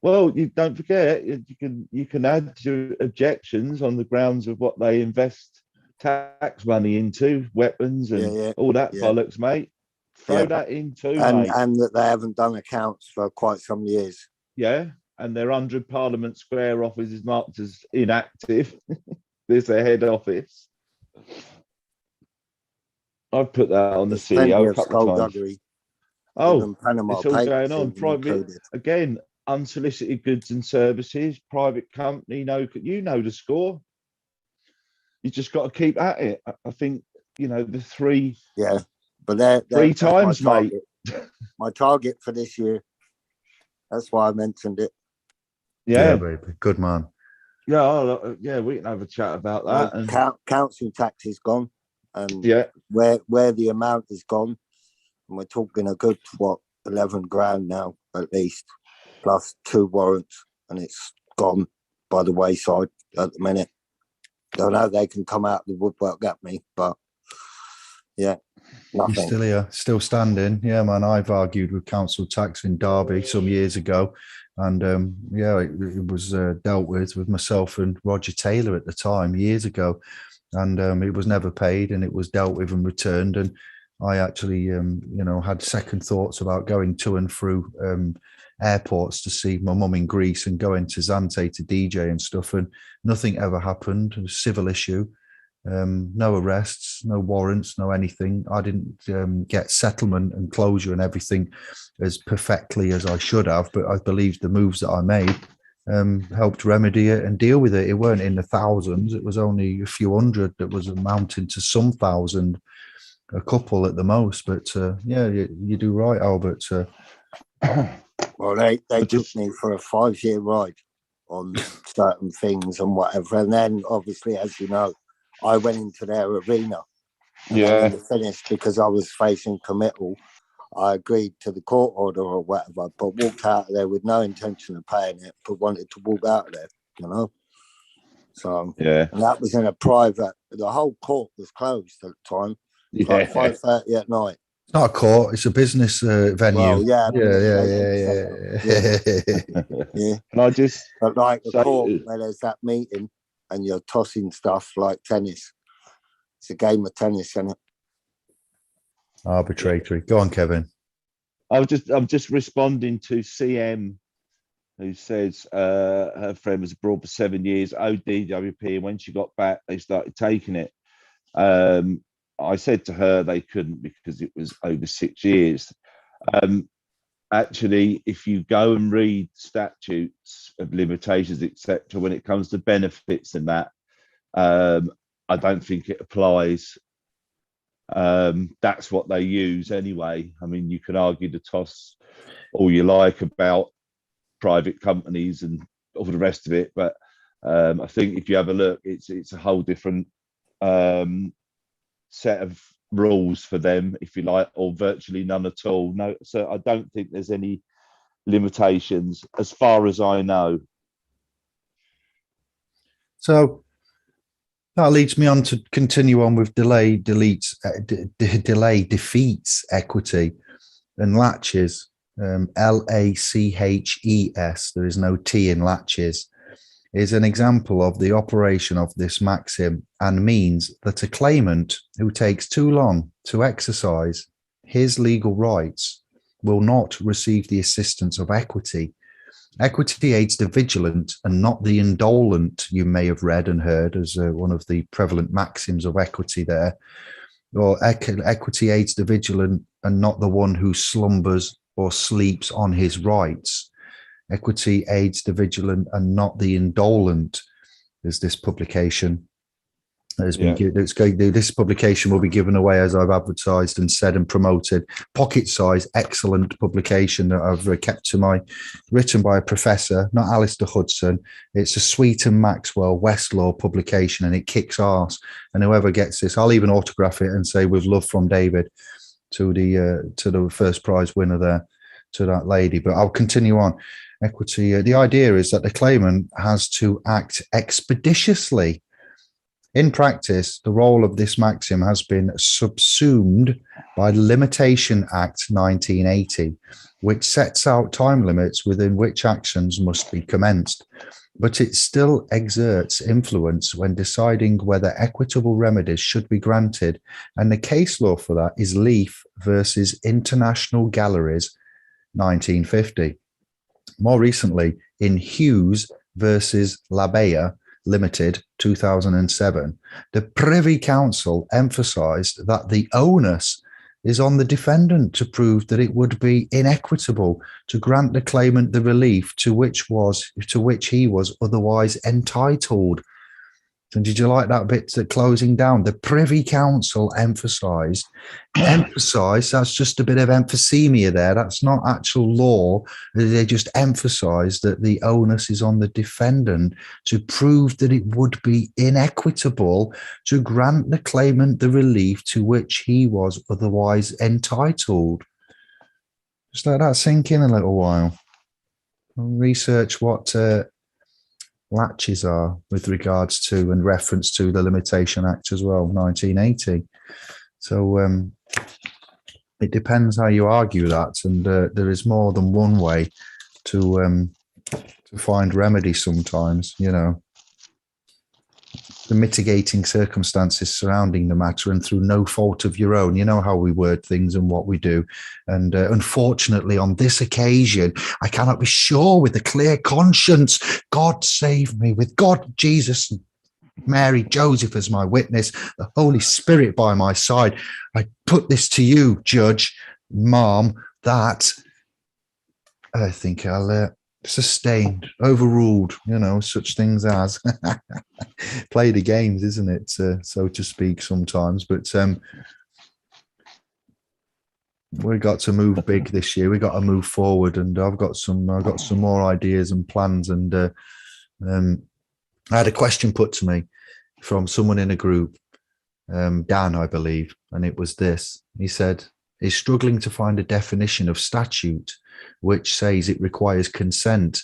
Speaker 2: Well, you don't forget, you can add your objections on the grounds of what they invest tax money into, weapons and all that bollocks, mate. Throw that in too, mate.
Speaker 3: And that they haven't done accounts for quite some years.
Speaker 2: Yeah, and their 100 Parliament Square office is marked as inactive. There's their head office. I've put that on the CEO a couple of times. Oh, it's all going on. Private, again, unsolicited goods and services, private company, you know the score. You just got to keep at it. I think, the three.
Speaker 3: Yeah, but they're
Speaker 2: 3 times, mate.
Speaker 3: My target for this year. That's why I mentioned it.
Speaker 1: Yeah, baby. Good man.
Speaker 2: Yeah, we can have a chat about that.
Speaker 3: Council tax is gone, and where the amount is gone, and we're talking a good 11 grand now at least, plus 2 warrants, and it's gone by the wayside at the minute. I know they can come out of the woodwork at me, but nothing.
Speaker 1: He's still here, still standing. Yeah, man. I've argued with council tax in Derby some years ago, and it was dealt with myself and Roger Taylor at the time years ago, and it was never paid, and it was dealt with and returned. And I actually, had second thoughts about going to and through airports to see my mum in Greece and going to Zante to DJ and stuff, and nothing ever happened. It was a civil issue. No arrests, no warrants, no anything. I didn't get settlement and closure and everything as perfectly as I should have, but I believe the moves that I made helped remedy it and deal with it. It weren't in the thousands. It was only a few hundred that was amounting to some thousand, a couple at the most. But you do right, Albert.
Speaker 3: Well, they took me for a 5-year ride on certain things and whatever. And then, obviously, as you know, I went into their arena. And then when finished, because I was facing committal, I agreed to the court order or whatever, but walked out of there with no intention of paying it, but wanted to walk out of there, So, and that was in a private, the whole court was closed at the time. Like 5:30 at night.
Speaker 1: It's not a court; it's a business venue.
Speaker 3: Well, yeah.
Speaker 2: And I just,
Speaker 3: but like the court where there's that meeting and you're tossing stuff like tennis. It's a game of tennis, isn't it?
Speaker 1: Arbitratory. Go on, Kevin.
Speaker 2: I'm just responding to CM, who says her friend was abroad for 7 years, ODWP, and when she got back, they started taking it. I said to her they couldn't because it was over 6 years. Actually, if you go and read statutes of limitations, etc., when it comes to benefits and that, I don't think it applies That's what they use anyway. I mean, you can argue the toss all you like about private companies and all the rest of it, but I think if you have a look, it's a whole different set of rules for them, if you like, or virtually none at all. No, so I don't think there's any limitations as far as I know.
Speaker 1: So that leads me on to continue on with delay defeats equity and latches. LACHES, there is no T in latches, is an example of the operation of this maxim and means that a claimant who takes too long to exercise his legal rights will not receive the assistance of equity. Equity aids the vigilant and not the indolent, you may have read and heard as one of the prevalent maxims of equity there. Or equity aids the vigilant and not the one who slumbers or sleeps on his rights. Equity aids the vigilant and not the indolent. There's this publication has been this publication will be given away as I've advertised and said and promoted. Pocket size, excellent publication that I've kept to my, written by a professor, not Alistair Hudson. It's a Sweeton Maxwell Westlaw publication and it kicks arse. And whoever gets this, I'll even autograph it and say with love from David to the first prize winner there, to that lady. But I'll continue on. Equity, the idea is that the claimant has to act expeditiously. In practice, the role of this maxim has been subsumed by the Limitation Act 1980, which sets out time limits within which actions must be commenced, but it still exerts influence when deciding whether equitable remedies should be granted, and the case law for that is Leaf versus International Galleries, 1950. More recently, in Hughes versus Labea Limited, 2007, the Privy Council emphasised that the onus is on the defendant to prove that it would be inequitable to grant the claimant the relief to which he was otherwise entitled. And did you like that bit closing down? The Privy Council emphasised, that's just a bit of emphysemia there. That's not actual law. They just emphasised that the onus is on the defendant to prove that it would be inequitable to grant the claimant the relief to which he was otherwise entitled. Just let that sink in a little while. Research what latches are with regards to and reference to the Limitation Act as well, 1980. So it depends how you argue that, and there is more than one way to find remedy sometimes, you know. The mitigating circumstances surrounding the matter and through no fault of your own. You know how we word things and what we do. And unfortunately, on this occasion, I cannot be sure with a clear conscience. God save me with God, Jesus, Mary, Joseph as my witness, the Holy Spirit by my side. I put this to you, Judge, Mom, that I think I'll sustained, overruled, you know, such things as play the games, isn't it, so to speak, sometimes. But we got to move big this year. We got to move forward, and I've got some more ideas and plans. And I had a question put to me from someone in a group, Dan, I believe, and it was this. He said he's struggling to find a definition of statute which says it requires consent.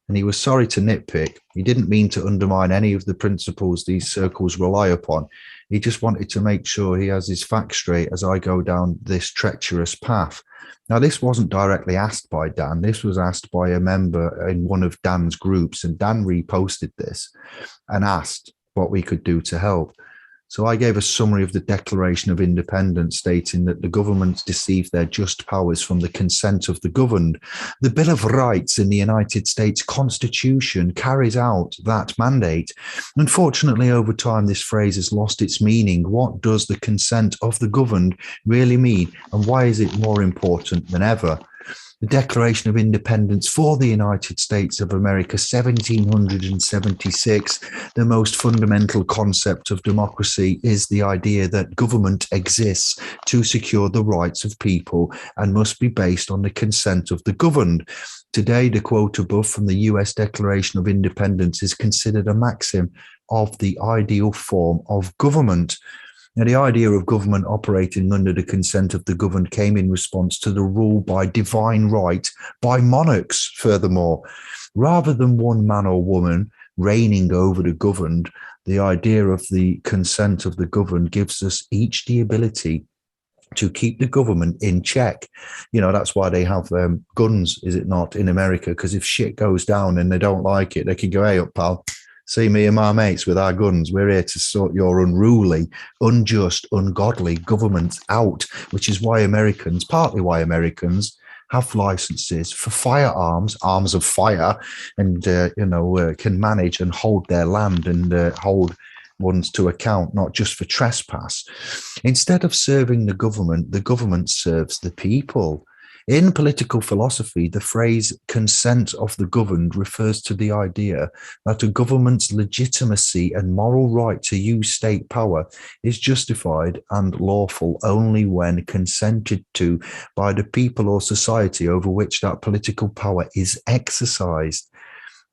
Speaker 1: And he was sorry to nitpick. He didn't mean to undermine any of the principles these circles rely upon. He just wanted to make sure he has his facts straight as I go down this treacherous path. Now, this wasn't directly asked by Dan. This was asked by a member in one of Dan's groups, and Dan reposted this and asked what we could do to help. So I gave a summary of the Declaration of Independence, stating that the governments deceive their just powers from the consent of the governed. The Bill of Rights in the United States Constitution carries out that mandate. Unfortunately, over time, this phrase has lost its meaning. What does the consent of the governed really mean? And why is it more important than ever? The Declaration of Independence for the United States of America, 1776. The most fundamental concept of democracy is the idea that government exists to secure the rights of people and must be based on the consent of the governed. Today, the quote above from the US Declaration of Independence is considered a maxim of the ideal form of government. Now, the idea of government operating under the consent of the governed came in response to the rule by divine right by monarchs, furthermore. Rather than one man or woman reigning over the governed, the idea of the consent of the governed gives us each the ability to keep the government in check. You know, that's why they have guns, is it not, in America? Because if shit goes down and they don't like it, they can go, hey, up, pal, see me and my mates with our guns. We're here to sort your unruly, unjust, ungodly government out, which is why Americans, partly why Americans, have licenses for firearms, arms of fire, and, can manage and hold their land and hold ones to account, not just for trespass. Instead of serving the government serves the people. In political philosophy, the phrase consent of the governed refers to the idea that a government's legitimacy and moral right to use state power is justified and lawful only when consented to by the people or society over which that political power is exercised.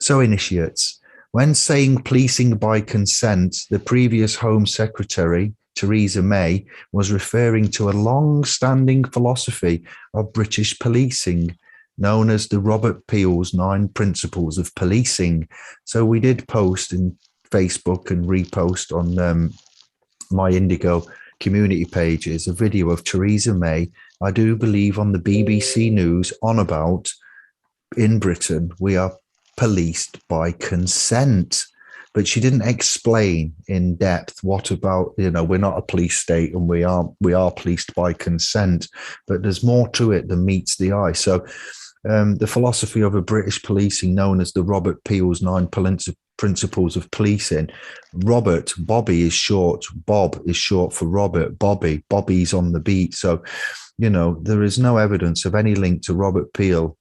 Speaker 1: So, initiates, when saying policing by consent, the previous Home Secretary, Theresa May, was referring to a long-standing philosophy of British policing, known as the Robert Peel's 9 Principles of Policing. So we did post in Facebook and repost on my Indigo community pages a video of Theresa May, I do believe on the BBC News, on about in Britain we are policed by consent. But she didn't explain in depth what about, we're not a police state and we are policed by consent, but there's more to it than meets the eye. So the philosophy of a British policing known as the Robert Peel's 9 Principles of Policing. Robert, Bobby is short. Bob is short for Robert. Bobby's on the beat. So, there is no evidence of any link to Robert Peel,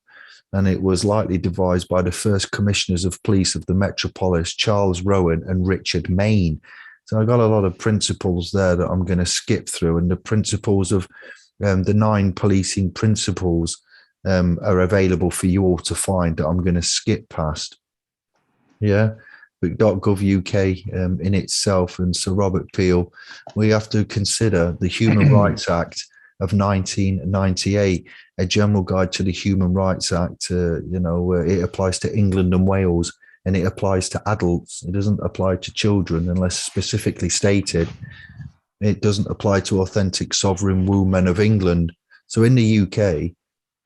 Speaker 1: and it was likely devised by the first commissioners of police of the metropolis, Charles Rowan and Richard Mayne. So I got a lot of principles there that I'm going to skip through, and the principles of the 9 policing principles are available for you all to find that I'm going to skip past. Yeah, but .gov UK in itself and Sir Robert Peel, we have to consider the Human Rights Act of 1998, a general guide to the Human Rights Act. It applies to England and Wales, and it applies to adults. It doesn't apply to children unless specifically stated. It doesn't apply to authentic sovereign women of England. So in the UK,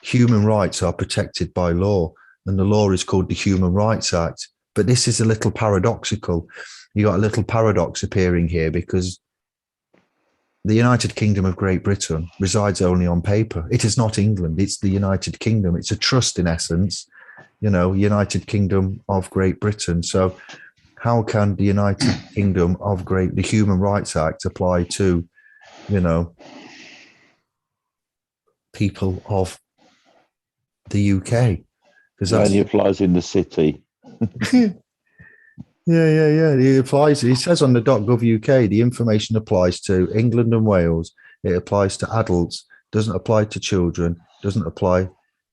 Speaker 1: human rights are protected by law, and the law is called the Human Rights Act. But this is a little paradoxical. You got a little paradox appearing here, because the United Kingdom of Great Britain resides only on paper. It is not England. It's the United Kingdom. It's a trust in essence, United Kingdom of Great Britain. So how can the United Kingdom of the Human Rights Act apply to, people of the UK?
Speaker 2: Because that only applies in the city.
Speaker 1: Yeah. It applies. It says on the .gov UK, the information applies to England and Wales. It applies to adults. Doesn't apply to children. Doesn't apply,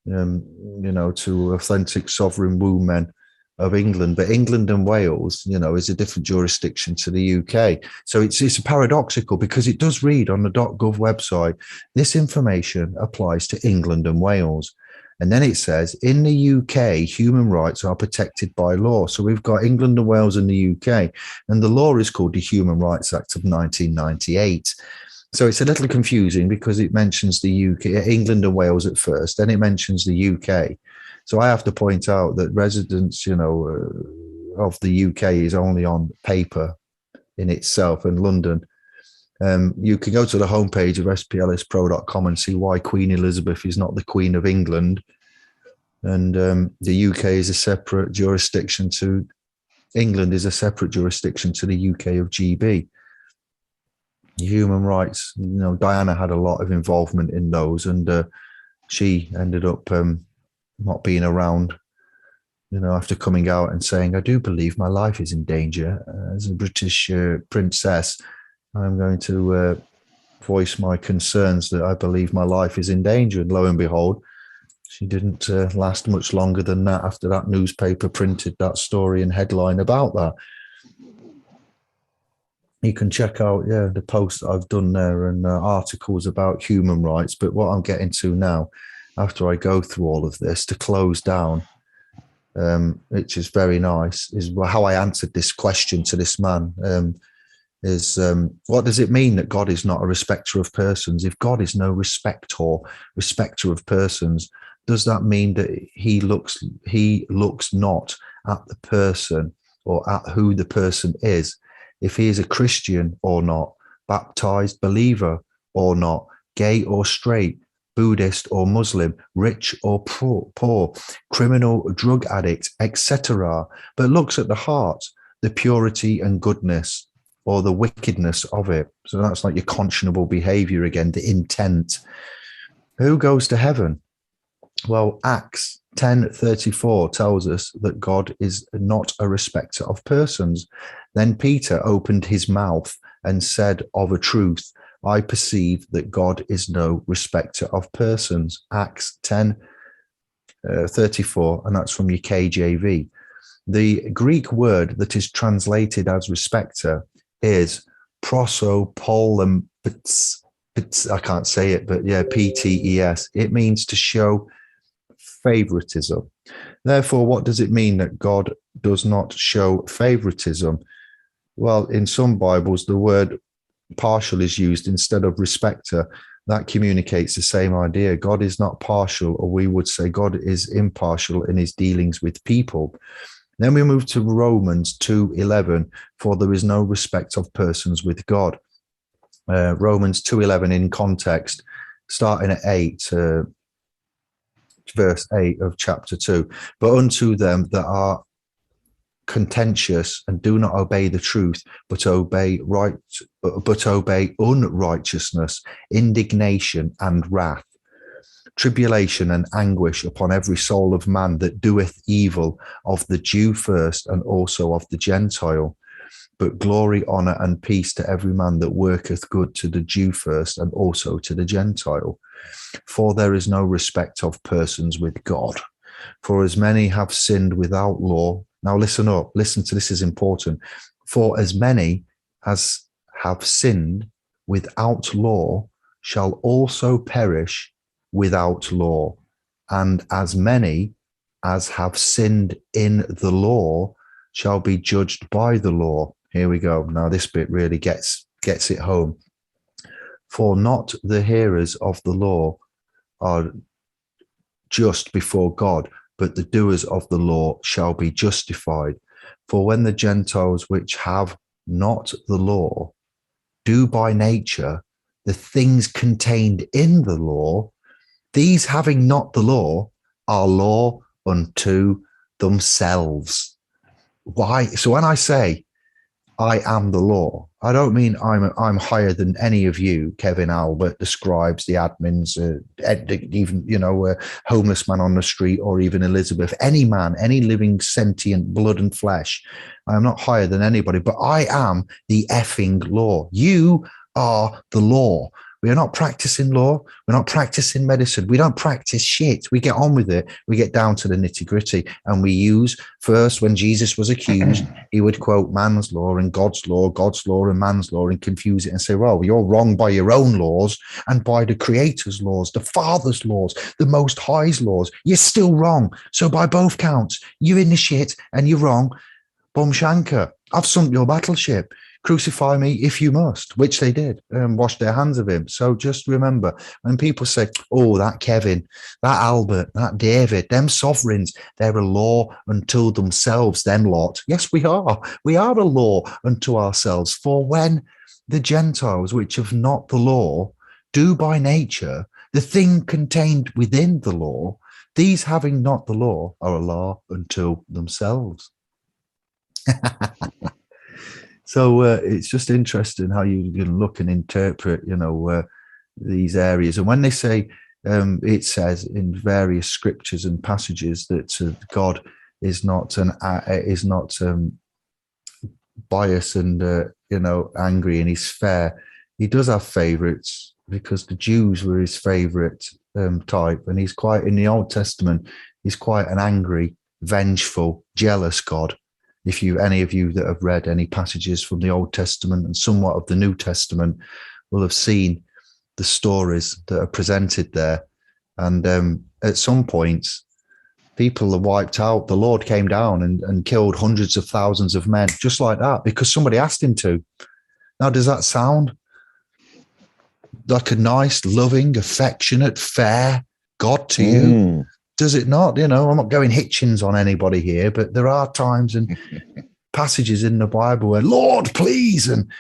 Speaker 1: to authentic sovereign women of England. But England and Wales, is a different jurisdiction to the UK. So it's paradoxical, because it does read on the .gov website, this information applies to England and Wales. And then it says, in the UK, human rights are protected by law. So we've got England and Wales in the UK, and the law is called the Human Rights Act of 1998. So it's a little confusing, because it mentions the UK, England and Wales at first, then it mentions the UK. So I have to point out that residents, of the UK is only on paper in itself, and London. You can go to the homepage of splspro.com and see why Queen Elizabeth is not the Queen of England. And the UK is a separate jurisdiction to England, is a separate jurisdiction to the UK of GB. Human rights, Diana had a lot of involvement in those. And she ended up not being around, after coming out and saying, I do believe my life is in danger. As a British princess, I'm going to voice my concerns that I believe my life is in danger. And lo and behold, she didn't last much longer than that after that newspaper printed that story and headline about that. You can check out, the posts that I've done there and articles about human rights. But what I'm getting to now, after I go through all of this, to close down, which is very nice, is how I answered this question to this man. What does it mean that God is not a respecter of persons? If God is no respecter of persons, does that mean that he looks not at the person or at who the person is? If he is a Christian or not, baptized believer or not, gay or straight, Buddhist or Muslim, rich or poor, criminal, drug addict, etc., but looks at the heart, the purity and goodness, or the wickedness of it. So that's like your conscionable behavior again, the intent. Who goes to heaven? Well, Acts 10:34 tells us that God is not a respecter of persons. Then Peter opened his mouth and said, of a truth, I perceive that God is no respecter of persons. Acts 10:34, and that's from your KJV. The Greek word that is translated as respecter is prosopolempts. I can't say it, but yeah, PTES. It means to show favoritism. Therefore, what does it mean that God does not show favoritism? Well, in some Bibles, the word partial is used instead of respecter. That communicates the same idea. God is not partial, or we would say God is impartial in his dealings with people. Then we move to Romans 2:11, for there is no respect of persons with God. Romans 2:11 in context, starting at 8, verse 8 of chapter 2. But unto them that are contentious and do not obey the truth, but obey unrighteousness, indignation and wrath, tribulation and anguish upon every soul of man that doeth evil, of the Jew first and also of the Gentile. But glory, honour, and peace to every man that worketh good, to the Jew first and also to the Gentile. For there is no respect of persons with God. For as many have sinned without law. Now listen up, listen to this, is important. For as many as have sinned without law shall also perish without law. And as many as have sinned in the law shall be judged by the law. Here we go. Now this bit really gets it home. For not the hearers of the law are just before God, but the doers of the law shall be justified. For when the Gentiles which have not the law do by nature the things contained in the law, these having not the law are law unto themselves. Why? So when I say I am the law, I don't mean I'm higher than any of you, Kevin, Albert, the scribes, the admins, even, homeless man on the street, or even Elizabeth, any man, any living sentient blood and flesh. I am not higher than anybody, but I am the effing law. You are the law. We are not practicing law. We're not practicing medicine. We don't practice shit. We get on with it. We get down to the nitty gritty. And we use, first, when Jesus was accused, he would quote man's law and God's law and man's law, and confuse it and say, well, you're wrong by your own laws and by the Creator's laws, the Father's laws, the Most High's laws. You're still wrong. So by both counts, you're in the shit and you're wrong. Bum shanker, I've sunk your battleship. Crucify me if you must, which they did, and wash their hands of him. So just remember, when people say, oh, that Kevin, that Albert, that David, them sovereigns, they're a law unto themselves, them lot. Yes, we are. We are a law unto ourselves. For when the Gentiles, which have not the law, do by nature the thing contained within the law, these having not the law are a law unto themselves. So it's just interesting how you can look and interpret, these areas. And when they say it says in various scriptures and passages that God is not biased and angry, and he's fair. He does have favorites because the Jews were his favorite type, and he's quite, in the Old Testament, he's quite an angry, vengeful, jealous God. If any of you that have read any passages from the Old Testament and somewhat of the New Testament will have seen the stories that are presented there. And at some points, people are wiped out. The Lord came down and killed hundreds of thousands of men just like that because somebody asked him to. Now, does that sound like a nice, loving, affectionate, fair God to you? Does it not? I'm not going Hitchens on anybody here, but there are times and passages in the Bible where, Lord, please, and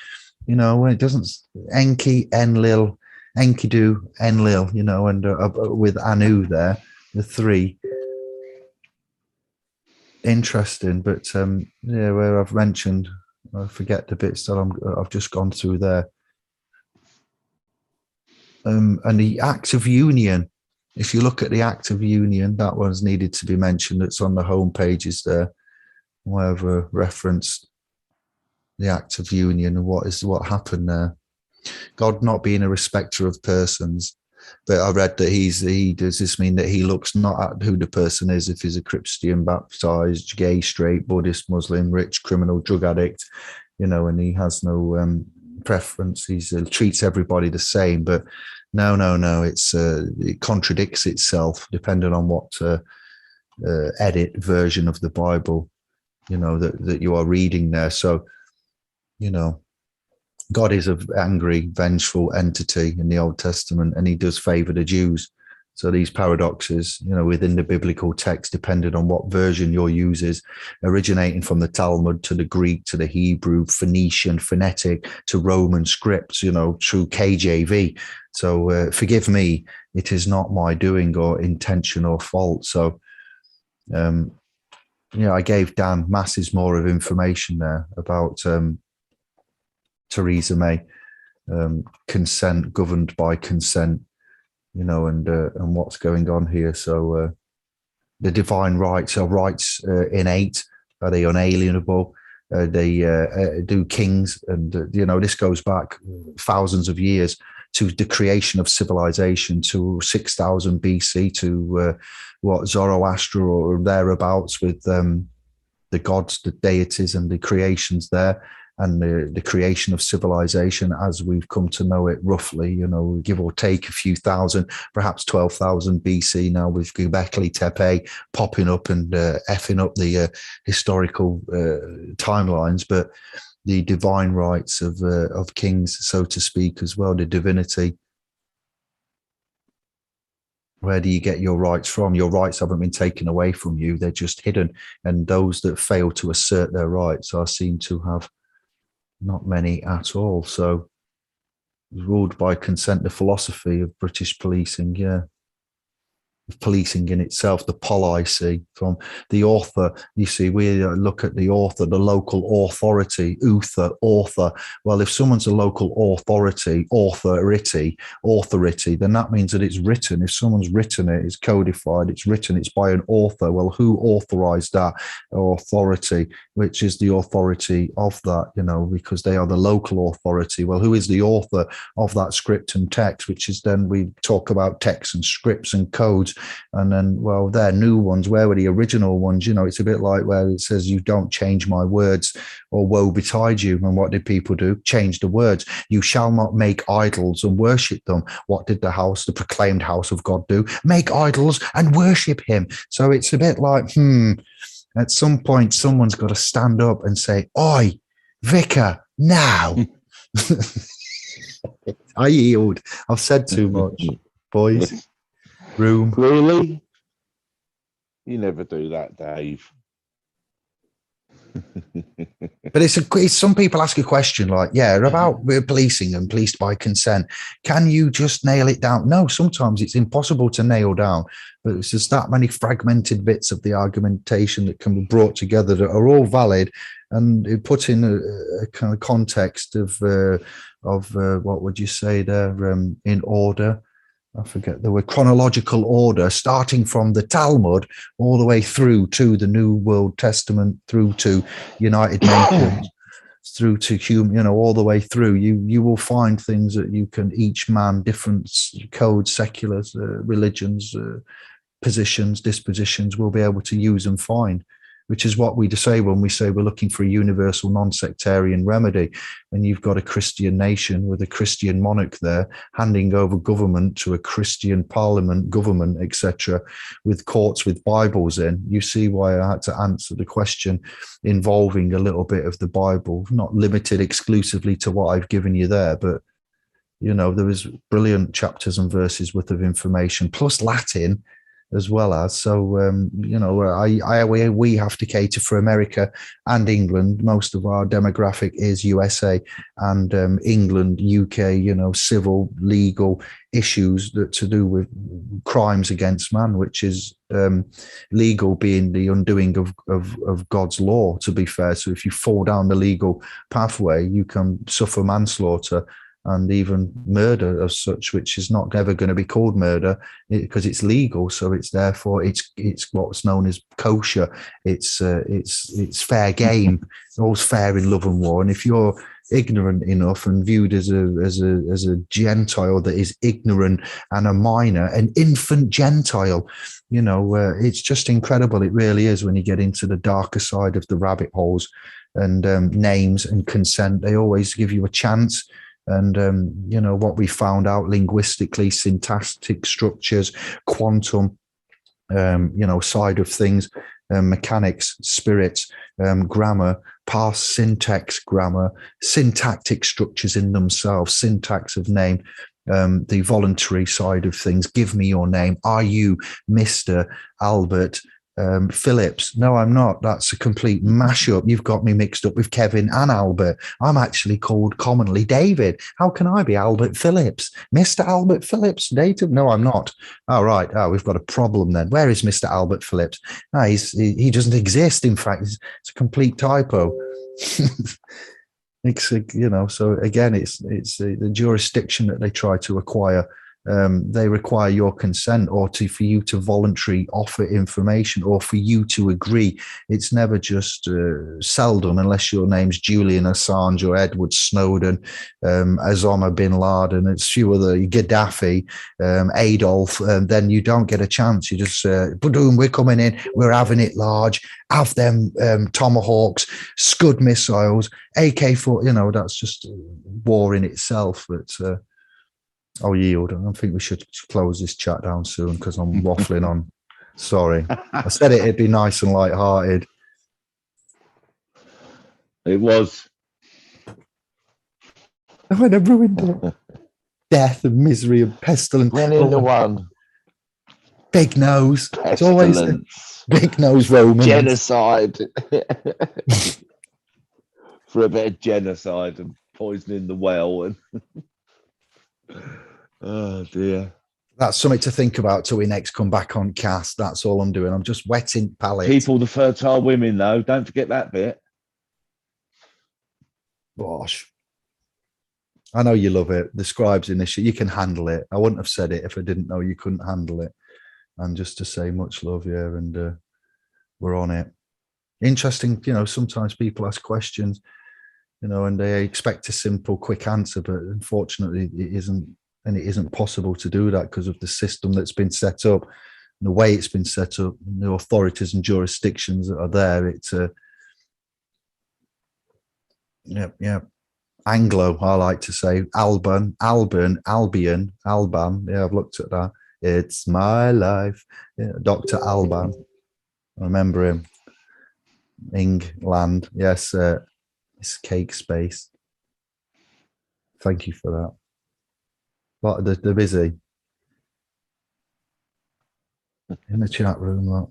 Speaker 1: when it doesn't, Enki, Enlil, Enkidu, Enlil, and with Anu there, the three. Interesting, but where I've mentioned, I forget the bits that I've just gone through there. And the Act of Union, if you look at the Act of Union, that one's needed to be mentioned. It's on the home pages there, wherever referenced the Act of Union and what happened there. God not being a respecter of persons. But I read that does this mean that he looks not at who the person is, if he's a Christian, baptized, gay, straight, Buddhist, Muslim, rich, criminal, drug addict, and he has no preference. He treats everybody the same. But no, it contradicts itself depending on what edit version of the Bible, that you are reading there. So, God is an angry, vengeful entity in the Old Testament, and he does favor the Jews. So these paradoxes, within the biblical text, depending on what version your uses, originating from the Talmud to the Greek to the Hebrew, Phoenician, phonetic to Roman scripts, through KJV. So forgive me, it is not my doing or intention or fault. So, I gave Dan masses more of information there about Theresa May, consent, governed by consent, and what's going on here. So the divine rights are rights innate. Are they unalienable? Do kings, and this goes back thousands of years to the creation of civilization, to 6000 BC, to Zoroaster or thereabouts, with the gods, the deities, and the creations there. And the creation of civilization as we've come to know it, roughly, give or take a few thousand, perhaps 12,000 BC now, with Göbekli Tepe popping up and effing up the historical timelines, but the divine rights of kings, so to speak, as well, the divinity. Where do you get your rights from? Your rights haven't been taken away from you, they're just hidden. And those that fail to assert their rights are seen to have not many at all. So ruled by consent, the philosophy of British policing, policing in itself, the policy from the author. You see, we look at the author, the local authority, author. Well, if someone's a local authority, then that means that it's written. If someone's written it, it's codified, it's written, it's by an author. Well, who authorized that authority? Which is the authority of that, because they are the local authority. Well, who is the author of that script and text, which is then we talk about texts and scripts and codes. And then, well, they're new ones. Where were the original ones? It's a bit like where it says, you don't change my words, or woe betide you. And what did people do? Change the words. You shall not make idols and worship them. What did the proclaimed house of God do? Make idols and worship him. So it's a bit like, at some point, someone's got to stand up and say, oi, vicar, now. I yield. I've said too much, boys. Room.
Speaker 2: Really? You never do that, Dave.
Speaker 1: But it's some people ask a question like, about policing and policed by consent. Can you just nail it down? No, sometimes it's impossible to nail down, but it's just that many fragmented bits of the argumentation that can be brought together that are all valid and put in a kind of context of what would you say there, in order. I forget the word, chronological order, starting from the Talmud all the way through to the New World Testament, through to United Nations, through to human, all the way through. You will find things that you can, each man, different codes, seculars, religions, positions, dispositions, will be able to use and find, which is what we say when we say we're looking for a universal non-sectarian remedy. And you've got a Christian nation with a Christian monarch there handing over government to a Christian parliament, government, etc., with courts with Bibles in. You see why I had to answer the question involving a little bit of the Bible, not limited exclusively to what I've given you there, but there was brilliant chapters and verses worth of information, plus Latin as well as. So, we have to cater for America and England. Most of our demographic is USA and England, UK, civil, legal issues that to do with crimes against man, which is legal being the undoing of God's law, to be fair. So if you fall down the legal pathway, you can suffer manslaughter and even murder as such, which is not ever going to be called murder because it's legal. So it's therefore it's what's known as kosher. It's fair game. All's fair in love and war. And if you're ignorant enough and viewed as a Gentile that is ignorant and a minor, an infant Gentile, it's just incredible. It really is when you get into the darker side of the rabbit holes and names and consent. They always give you a chance. And, what we found out linguistically, syntactic structures, quantum, side of things, mechanics, spirits, grammar, past syntax, grammar, syntactic structures in themselves, syntax of name, the voluntary side of things. Give me your name. Are you Mr. Albert Phillips? No, I'm not. That's a complete mashup. You've got me mixed up with Kevin and Albert. I'm actually called commonly David. How can I be Albert Phillips? Mr. Albert Phillips? Dated? No, I'm not. Oh, right. Oh, we've got a problem then. Where is Mr. Albert Phillips? No, he doesn't exist. In fact, it's a complete typo. So again, it's the jurisdiction that they try to acquire. They require your consent or for you to voluntarily offer information or for you to agree. It's never just seldom, unless your name's Julian Assange or Edward Snowden, Osama bin Laden, it's few other, Gaddafi, Adolf, then you don't get a chance. You just, boom, we're coming in, we're having it large, have them Tomahawks, Scud missiles, AK-4, that's just war in itself. But I'll yield. I think we should close this chat down soon because I'm waffling on. Sorry. I said it'd be nice and light-hearted.
Speaker 2: It was.
Speaker 1: I went and ruined it. Death and misery and pestilence.
Speaker 2: Went into one.
Speaker 1: Big nose.
Speaker 2: Pestilence.
Speaker 1: It's always a big nose Romans.
Speaker 2: Genocide. For a bit of genocide and poisoning the well. And oh dear.
Speaker 1: That's something to think about till we next come back on cast. That's all I'm doing. I'm just wetting palates.
Speaker 2: People, the fertile women, though. Don't forget that bit.
Speaker 1: Gosh. I know you love it. The scribes in this shit, you can handle it. I wouldn't have said it if I didn't know you couldn't handle it. And just to say much love, yeah, and we're on it. Interesting, sometimes people ask questions, and they expect a simple, quick answer, but unfortunately it isn't possible to do that because of the system that's been set up, and the way it's been set up, and the authorities and jurisdictions that are there. It's Anglo, I like to say, Albion. Yeah, I've looked at that. It's my life. Yeah, Dr. Alban. I remember him. England. Yes, it's Cake Space. Thank you for that. But they're busy. In the chat room, look.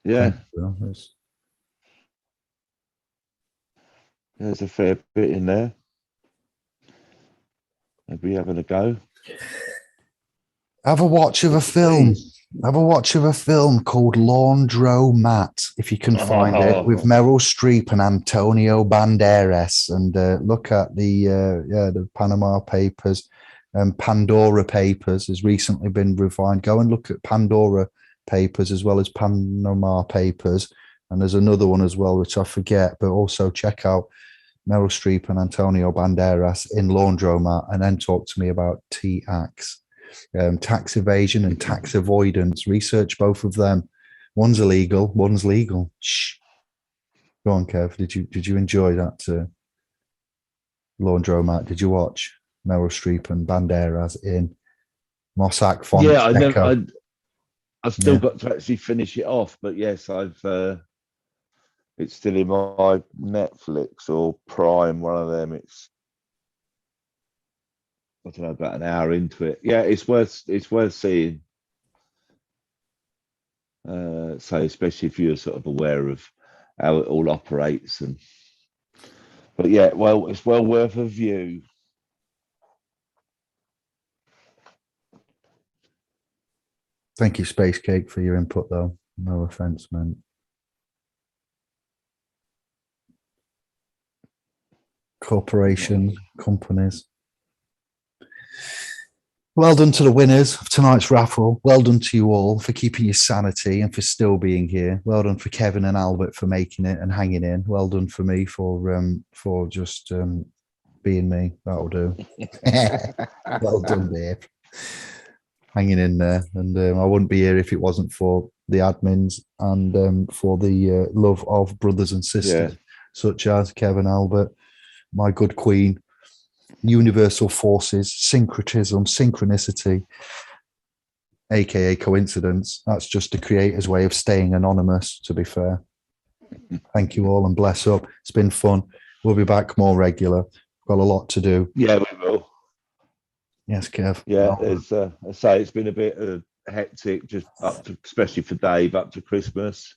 Speaker 2: Yeah. There's a fair bit in there. Maybe having a go.
Speaker 1: Have a watch of a film. Have a watch of a film called Laundromat, if you can find it, with Meryl Streep and Antonio Banderas. And look at the Panama Papers. Pandora Papers has recently been refined. Go and look at Pandora Papers as well as Panama Papers. And there's another one as well, which I forget, but also check out Meryl Streep and Antonio Banderas in Laundromat, and then talk to me about TAX, tax evasion and tax avoidance. Research both of them. One's illegal, one's legal. Shh. Go on, Kev. Did you enjoy that Laundromat? Did you watch Meryl Streep and Banderas in Mossack Fonseca?
Speaker 2: Yeah, I've still got to actually finish it off, but yes, it's still in my Netflix or Prime, one of them. It's, I don't know, about an hour into it. Yeah, it's worth seeing. So especially if you're sort of aware of how it all operates, but yeah, well, it's well worth a view.
Speaker 1: Thank you, Space Cake, for your input, though. No offense, man. Corporation, companies. Well done to the winners of tonight's raffle. Well done to you all for keeping your sanity and for still being here. Well done for Kevin and Albert for making it and hanging in. Well done for me for just being me. That'll do. Well done, Dave. Hanging in there. And I wouldn't be here if it wasn't for the admins and for the love of brothers and sisters, such as Kevin, Albert, my good queen, universal forces, syncretism, synchronicity, aka coincidence. That's just the creator's way of staying anonymous, to be fair. Thank you all and bless up. It's been fun. We'll be back more regular. Got a lot to do.
Speaker 2: Yeah, we will.
Speaker 1: Yes, Kev.
Speaker 2: Yeah, as I say, it's been a bit hectic, just up to, especially for Dave, up to Christmas.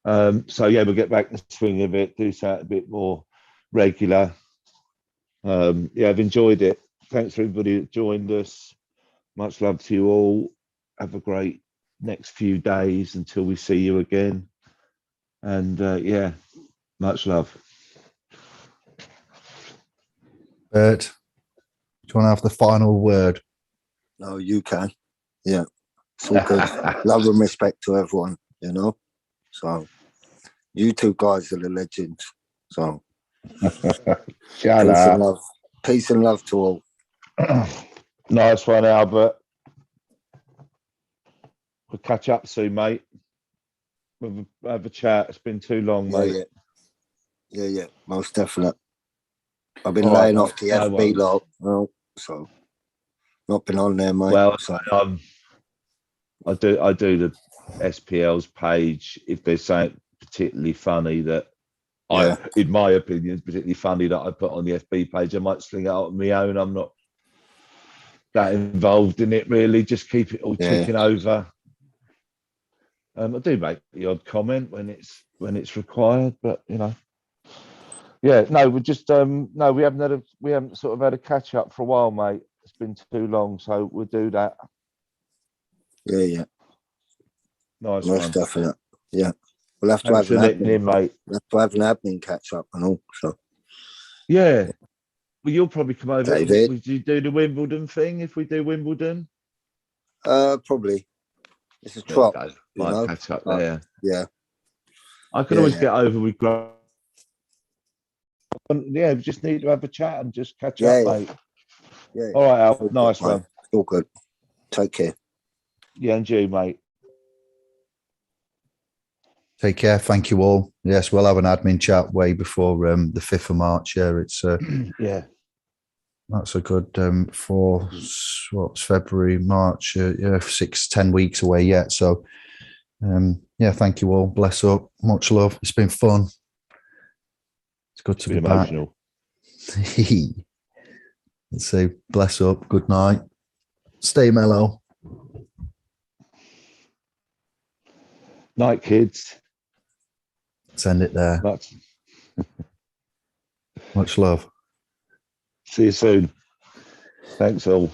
Speaker 2: So yeah, we'll get back in the swing of it, do something a bit more regular. Yeah, I've enjoyed it. Thanks for everybody that joined us. Much love to you all. Have a great next few days until we see you again. And yeah, much love.
Speaker 1: Bert, do you want to have the final word?
Speaker 3: No, you can. Yeah, it's all good. Love and respect to everyone, you know. So you two guys are the legends. So peace and love to all.
Speaker 2: Nice one, Albert. We'll catch up soon, mate. We'll have a chat. It's been too long, mate.
Speaker 3: Yeah, most definite. I've been laying off the FB lot, so not been on there, mate.
Speaker 2: Well,
Speaker 3: so.
Speaker 2: I do the SPL's page. If there's something particularly funny that in my opinion, is particularly funny that I put on the FB page, I might sling it out on my own. I'm not that involved in it, really. Just keep it all ticking over. I do make the odd comment when it's required, but you know. Yeah, no, we just we haven't sort of had a catch up for a while, mate. It's been too long, so we'll do that.
Speaker 3: Yeah.
Speaker 2: Nice
Speaker 3: Most
Speaker 2: one.
Speaker 3: definite. Yeah. We'll have to have an admin,
Speaker 2: mate.
Speaker 3: We'll have to have an admin catch up and all. So
Speaker 2: yeah. Well, you'll probably come over.
Speaker 3: David.
Speaker 2: Would you do the Wimbledon thing if we do Wimbledon?
Speaker 3: Probably. It's a trot.
Speaker 2: Might catch up there.
Speaker 3: Yeah.
Speaker 2: I can always get over with Grant. Yeah, we just need to have a chat and just catch up, mate.
Speaker 3: Yeah.
Speaker 2: All right, Al. Nice one.
Speaker 3: All good. Take care.
Speaker 2: Yeah, and you, mate.
Speaker 1: Take care. Thank you all. Yes, we'll have an admin chat way before the 5th of March. Yeah, it's
Speaker 2: yeah.
Speaker 1: That's a good for what's February, March, 6-10 weeks away yet. So yeah, thank you all. Bless up. Much love. It's been fun. It's good to be emotional. Back. Let's say bless up. Good night. Stay mellow.
Speaker 2: Night, kids.
Speaker 1: Send it there. Much love.
Speaker 2: See you soon. Thanks all.